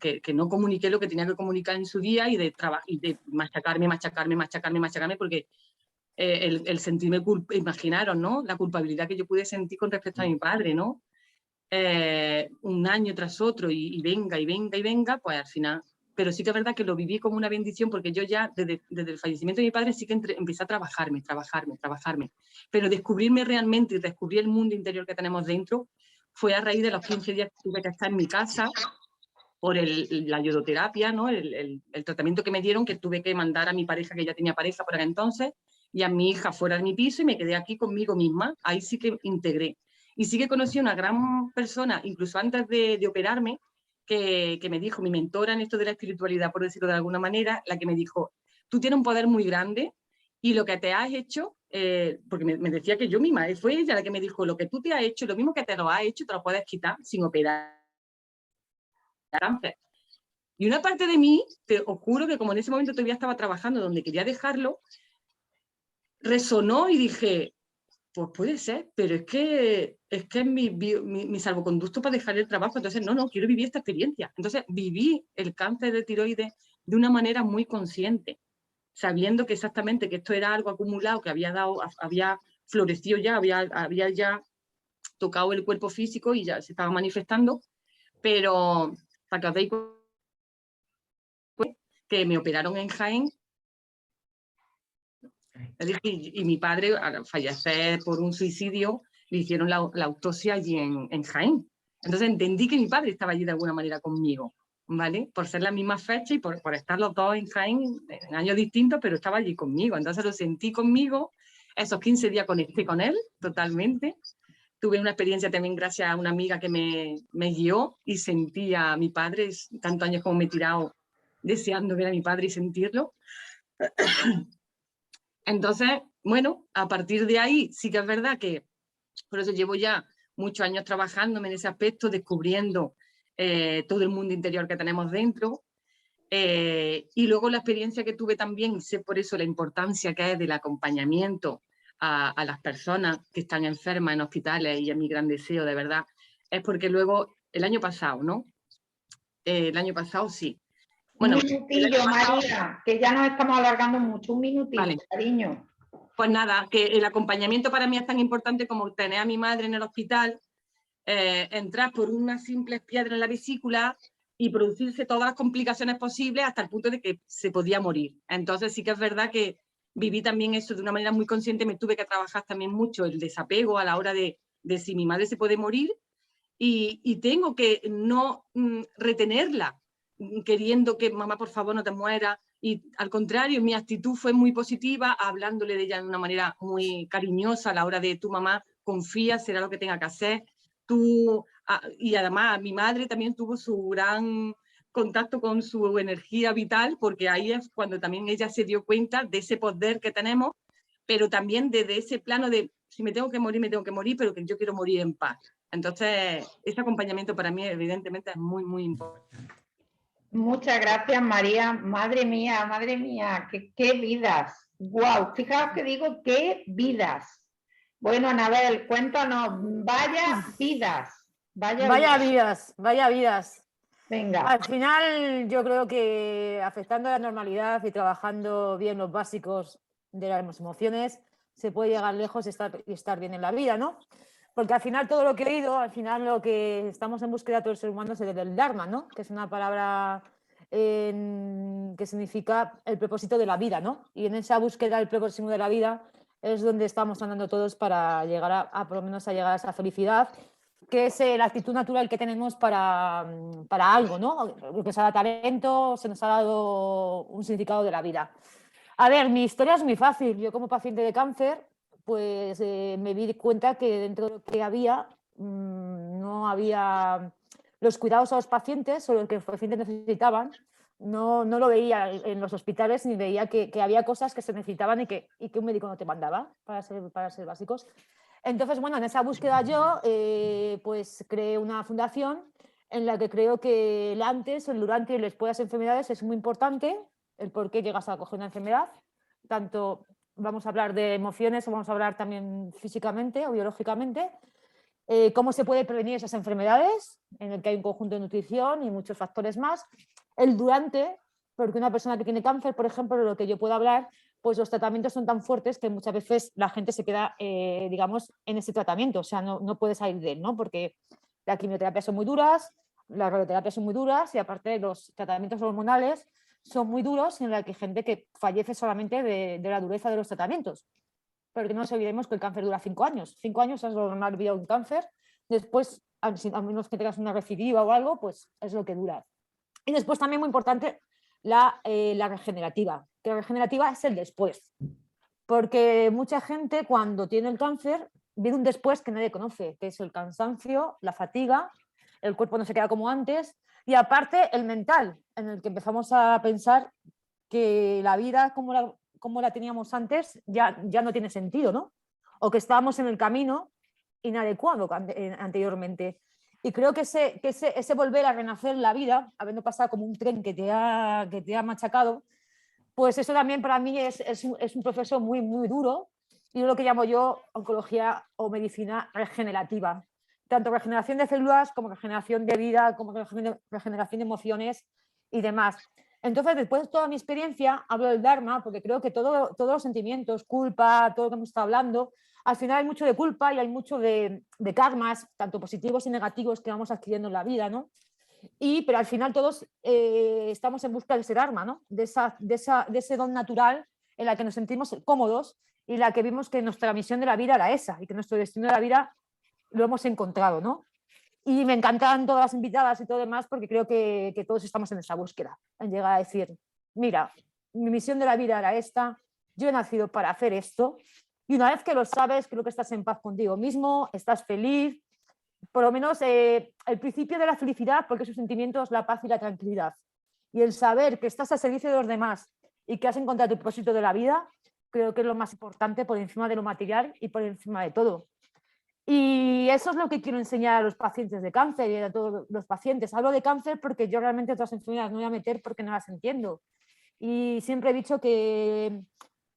que no comuniqué lo que tenía que comunicar en su día y de machacarme, porque el sentirme imaginaros, ¿no? La culpabilidad que yo pude sentir con respecto a mi padre, ¿no? Un año tras otro y venga, pues al final. Pero sí que es verdad que lo viví como una bendición porque yo ya desde el fallecimiento de mi padre sí que empecé a trabajarme. Pero descubrirme realmente y descubrir el mundo interior que tenemos dentro fue a raíz de los 15 días que tuve que estar en mi casa por la iodoterapia, ¿no? El tratamiento que me dieron, que tuve que mandar a mi pareja, que ya tenía pareja por aquel entonces, y a mi hija fuera de mi piso y me quedé aquí conmigo misma. Ahí sí que integré. Y sí que conocí a una gran persona, incluso antes de operarme, que me dijo, mi mentora en esto de la espiritualidad, por decirlo de alguna manera, la que me dijo, tú tienes un poder muy grande y lo que te has hecho, porque me decía que yo misma, fue ella la que me dijo, lo que tú te has hecho, lo mismo que te lo has hecho, te lo puedes quitar sin operar. Y una parte de mí, te os juro que como en ese momento todavía estaba trabajando donde quería dejarlo, resonó y dije, pues puede ser, pero es que es mi salvoconducto para dejar el trabajo, entonces no, quiero vivir esta experiencia. Entonces viví el cáncer de tiroides de una manera muy consciente, sabiendo que exactamente que esto era algo acumulado, que había florecido ya, había ya tocado el cuerpo físico y ya se estaba manifestando, pero para que os deis cuenta que me operaron en Jaén. Y mi padre, al fallecer por un suicidio, le hicieron la autopsia allí en Jaén. Entonces entendí que mi padre estaba allí de alguna manera conmigo, ¿vale? Por ser la misma fecha y por estar los dos en Jaén, en años distintos, pero estaba allí conmigo. Entonces lo sentí conmigo. Esos 15 días conecté con él totalmente. Tuve una experiencia también gracias a una amiga que me guió y sentí a mi padre, tantos años como me he tirado deseando ver a mi padre y sentirlo. Entonces, bueno, a partir de ahí sí que es verdad que por eso llevo ya muchos años trabajándome en ese aspecto, descubriendo todo el mundo interior que tenemos dentro. Y luego la experiencia que tuve también, y sé por eso la importancia que es del acompañamiento a las personas que están enfermas en hospitales, y es mi gran deseo, de verdad, es porque luego, el año pasado, ¿no? El año pasado sí. Bueno, un minutillo, María, que ya nos estamos alargando mucho, un minutito, vale. Cariño. Pues nada, que el acompañamiento para mí es tan importante como tener a mi madre en el hospital, entrar por unas simples piedras en la vesícula y producirse todas las complicaciones posibles hasta el punto de que se podía morir. Entonces sí que es verdad que viví también eso de una manera muy consciente, me tuve que trabajar también mucho el desapego a la hora de si mi madre se puede morir y tengo que no retenerla, queriendo que mamá por favor no te mueras, y al contrario, mi actitud fue muy positiva, hablándole de ella de una manera muy cariñosa a la hora de tu mamá, confía, será lo que tenga que hacer, y además mi madre también tuvo su gran contacto con su energía vital, porque ahí es cuando también ella se dio cuenta de ese poder que tenemos, pero también desde ese plano de si me tengo que morir, pero que yo quiero morir en paz. Entonces, este acompañamiento para mí evidentemente es muy, muy importante. Muchas gracias, María. Madre mía, qué vidas. Guau, fijaos que digo qué vidas. Bueno, Anabel, cuéntanos, vaya vidas. Vaya vidas, vaya vidas. Venga. Al final yo creo que afectando a la normalidad y trabajando bien los básicos de las emociones, se puede llegar lejos y estar bien en la vida, ¿no? Porque al final todo lo que he oído, al final lo que estamos en búsqueda todo el ser humano es del Dharma, ¿no? Que es una palabra que significa el propósito de la vida, ¿no? Y en esa búsqueda del propósito de la vida es donde estamos andando todos para llegar por lo menos a llegar a esa felicidad, que es la actitud natural que tenemos para algo, ¿no? Porque se ha dado talento, se nos ha dado un significado de la vida. A ver, mi historia es muy fácil. Yo como paciente de cáncer, pues me di cuenta que dentro de lo que había, no había los cuidados a los pacientes o lo que los pacientes necesitaban. No lo veía en los hospitales ni veía que había cosas que se necesitaban y que un médico no te mandaba para ser básicos. Entonces, bueno, en esa búsqueda yo pues creé una fundación en la que creo que el antes, el durante y el después de las enfermedades es muy importante, el por qué llegas a coger una enfermedad, tanto vamos a hablar de emociones o vamos a hablar también físicamente o biológicamente, cómo se puede prevenir esas enfermedades, en el que hay un conjunto de nutrición y muchos factores más, el durante, porque una persona que tiene cáncer, por ejemplo, de lo que yo puedo hablar, pues los tratamientos son tan fuertes que muchas veces la gente se queda, digamos, en ese tratamiento, o sea, no puede salir de él, ¿no? Porque las quimioterapias son muy duras, las radioterapias son muy duras y aparte los tratamientos hormonales son muy duros, en la que hay gente que fallece solamente de la dureza de los tratamientos. Porque no nos olvidemos que el cáncer dura 5 años. 5 años es lo normal de vida de un cáncer. Después, a menos que tengas una recidiva o algo, pues es lo que dura. Y después también muy importante la regenerativa, que la regenerativa es el después, porque mucha gente cuando tiene el cáncer vive un después que nadie conoce, que es el cansancio, la fatiga, el cuerpo no se queda como antes y aparte el mental, en el que empezamos a pensar que la vida como la teníamos antes ya no tiene sentido, ¿no? O que estábamos en el camino inadecuado anteriormente. Y creo que ese volver a renacer la vida, habiendo pasado como un tren que te ha machacado, pues eso también para mí es un proceso muy, muy duro y es lo que llamo yo oncología o medicina regenerativa. Tanto regeneración de células como regeneración de vida, como regeneración de emociones y demás. Entonces, después de toda mi experiencia, hablo del Dharma porque creo que todos los sentimientos, culpa, todo lo que hemos estado hablando, al final hay mucho de culpa y hay mucho de karmas, tanto positivos y negativos que vamos adquiriendo en la vida, ¿no? Pero al final todos estamos en busca de ese Dharma, ¿no? De ese don natural en la que nos sentimos cómodos y en la que vimos que nuestra misión de la vida era esa y que nuestro destino de la vida lo hemos encontrado, ¿no? Y me encantan todas las invitadas y todo demás porque creo que todos estamos en esa búsqueda, en llegar a decir, mira, mi misión de la vida era esta, yo he nacido para hacer esto y una vez que lo sabes, creo que estás en paz contigo mismo, estás feliz, por lo menos el principio de la felicidad, porque su sentimiento es la paz y la tranquilidad. Y el saber que estás al servicio de los demás y que has encontrado tu propósito de la vida, creo que es lo más importante por encima de lo material y por encima de todo. Y eso es lo que quiero enseñar a los pacientes de cáncer y a todos los pacientes. Hablo de cáncer porque yo realmente otras enfermedades no voy a meter porque no las entiendo. Y siempre he dicho que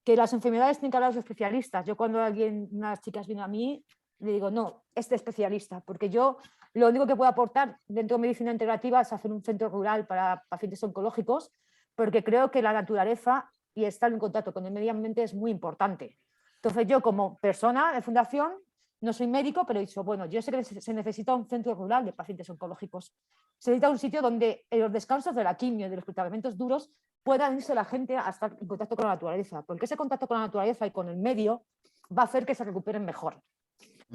las enfermedades tienen que hablar de los especialistas. Yo cuando unas chicas vienen a mí, le digo, no, especialista, porque yo lo único que puedo aportar dentro de medicina integrativa es hacer un centro rural para pacientes oncológicos, porque creo que la naturaleza y estar en contacto con el medio ambiente es muy importante. Entonces yo como persona de fundación, no soy médico, pero he dicho, bueno, yo sé que se necesita un centro rural de pacientes oncológicos. Se necesita un sitio donde en los descansos de la quimio y de los tratamientos duros puedan irse la gente a estar en contacto con la naturaleza, porque ese contacto con la naturaleza y con el medio va a hacer que se recuperen mejor.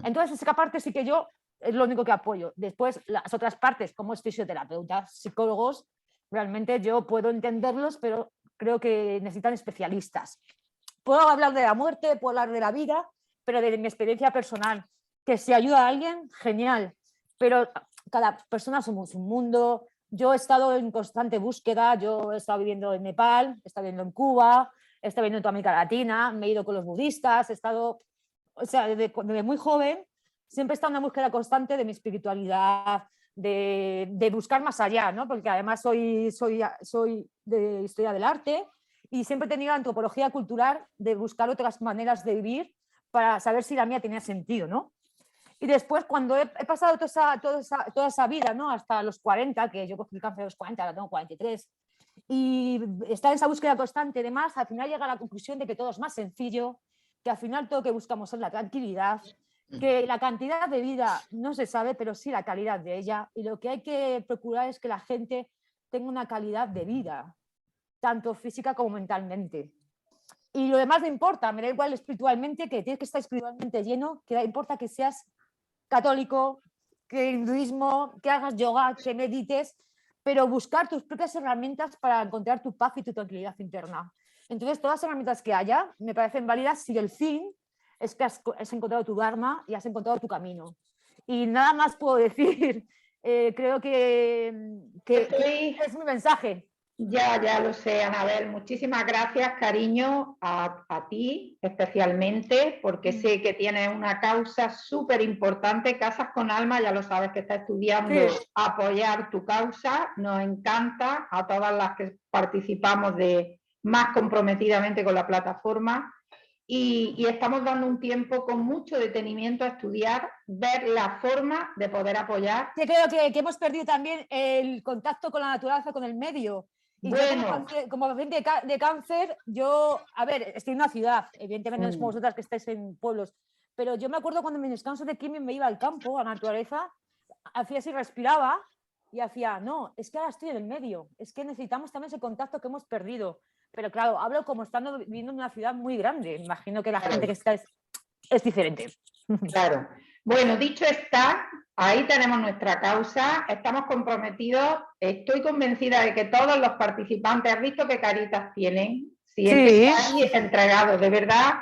Entonces, esa parte sí que yo es lo único que apoyo. Después, las otras partes, como es fisioterapeuta, psicólogos, realmente yo puedo entenderlos, pero creo que necesitan especialistas. Puedo hablar de la muerte, puedo hablar de la vida, pero de mi experiencia personal, que si ayuda a alguien, genial, pero cada persona somos un mundo. Yo he estado en constante búsqueda, yo he estado viviendo en Nepal, he estado viviendo en Cuba, he estado viviendo en toda América Latina, me he ido con los budistas, he estado, o sea, desde muy joven, siempre he estado en una búsqueda constante de mi espiritualidad, de buscar más allá, ¿no? Porque además soy de historia del arte y siempre he tenido la antropología cultural de buscar otras maneras de vivir para saber si la mía tenía sentido, ¿no? Y después, cuando he pasado toda esa vida, ¿no? Hasta los 40, que yo cogí el cáncer a los 40, ahora tengo 43, y estar en esa búsqueda constante y demás, al final llega a la conclusión de que todo es más sencillo, que al final todo lo que buscamos es la tranquilidad, que la cantidad de vida no se sabe, pero sí la calidad de ella, y lo que hay que procurar es que la gente tenga una calidad de vida, tanto física como mentalmente. Y lo demás no importa, me da igual espiritualmente, que tienes que estar espiritualmente lleno, que da importa que seas católico, que hinduismo, que hagas yoga, que medites, pero buscar tus propias herramientas para encontrar tu paz y tu tranquilidad interna. Entonces, todas las herramientas que haya me parecen válidas si el fin es que has encontrado tu dharma y has encontrado tu camino. Y nada más puedo decir, creo que es mi mensaje. Ya lo sé, Anabel. Muchísimas gracias, cariño, a ti especialmente, porque sé que tienes una causa súper importante. Casas con Alma, ya lo sabes que está estudiando apoyar tu causa. Nos encanta a todas las que participamos más comprometidamente con la plataforma. Y estamos dando un tiempo con mucho detenimiento a estudiar, ver la forma de poder apoyar. Yo creo que hemos perdido también el contacto con la naturaleza, con el medio. Y bueno, yo como paciente de cáncer, yo, a ver, estoy en una ciudad, evidentemente no es como vosotras que estáis en pueblos, pero yo me acuerdo cuando en mi descanso de quimio me iba al campo, a la naturaleza, hacía así, respiraba y hacía, no, es que ahora estoy en el medio, es que necesitamos también ese contacto que hemos perdido. Pero claro, hablo como estando viviendo en una ciudad muy grande, imagino que la gente que está es diferente. Claro. Bueno, dicho está, ahí tenemos nuestra causa, estamos comprometidos, estoy convencida de que todos los participantes, ¿has visto qué caritas tienen? Sí. Entregados, de verdad.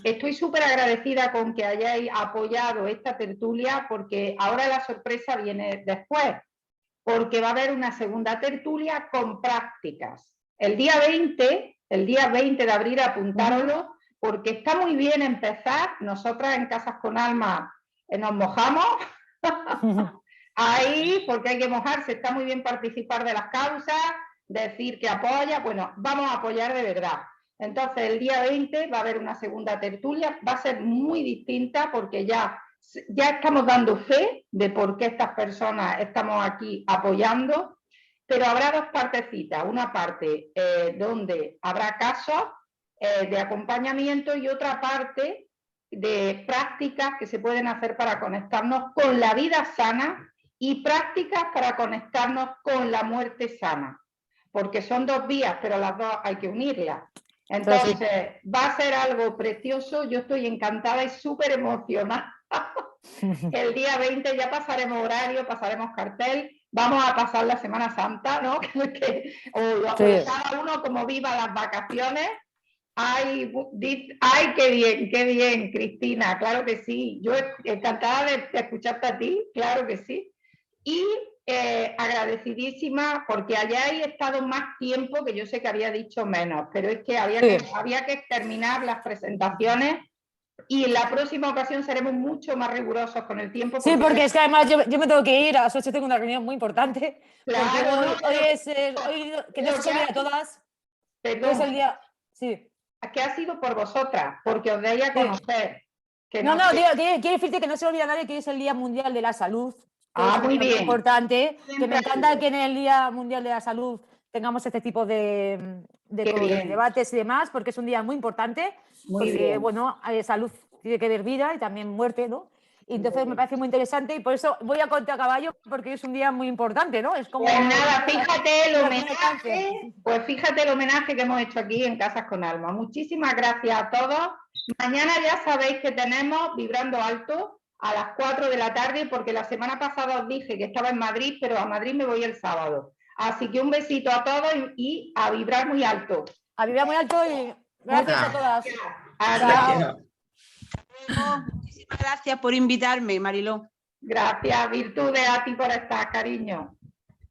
Estoy súper agradecida con que hayáis apoyado esta tertulia, porque ahora la sorpresa viene después, porque va a haber una segunda tertulia con prácticas. El día 20 de abril, apuntároslo, porque está muy bien empezar. Nosotras en Casas con Alma nos mojamos ahí, porque hay que mojarse, está muy bien participar de las causas, decir que apoya, bueno, vamos a apoyar de verdad. Entonces el día 20 va a haber una segunda tertulia, va a ser muy distinta porque ya estamos dando fe de por qué estas personas estamos aquí apoyando, pero habrá dos partecitas, una parte donde habrá casos de acompañamiento y otra parte de prácticas que se pueden hacer para conectarnos con la vida sana y prácticas para conectarnos con la muerte sana, porque son dos vías, pero las dos hay que unirlas. Entonces, va a ser algo precioso, yo estoy encantada y súper emocionada. El día 20 ya pasaremos horario, pasaremos cartel, vamos a pasar la Semana Santa, ¿no? Cada uno como viva las vacaciones. Ay, qué bien, Cristina, claro que sí. Yo encantada de escucharte a ti, claro que sí. Y agradecidísima porque hayáis estado más tiempo, que yo sé que había dicho menos, pero es que había que terminar las presentaciones Y en la próxima ocasión seremos mucho más rigurosos con el tiempo. Sí, porque es que además yo me tengo que ir, a las 8 tengo una reunión muy importante. Claro, porque hoy es que no se olvide a todas. Perdón, es el día. Sí. que ha sido por vosotras, porque os deis a conocer. Que No, quiero decirte que no se olvida a nadie que es el Día Mundial de la Salud. Ah, muy bien. Importante, que me encanta que en el Día Mundial de la Salud tengamos este tipo de debates y demás, porque es un día muy importante. Muy bien. Bueno, salud tiene que ver vida y también muerte, ¿no? Y entonces me parece muy interesante y por eso voy a contra caballo, porque es un día muy importante, ¿no? Es como... Pues nada, fíjate el homenaje que hemos hecho aquí en Casas con Alma. Muchísimas gracias a todos. Mañana ya sabéis que tenemos Vibrando Alto a las 4 de la tarde, porque la semana pasada os dije que estaba en Madrid, pero a Madrid me voy el sábado. Así que un besito a todos y a vibrar muy alto. A vibrar muy alto y gracias a todas. Gracias. Muchísimas gracias por invitarme, Mariló. Gracias, Virtudes, a ti por estar, cariño.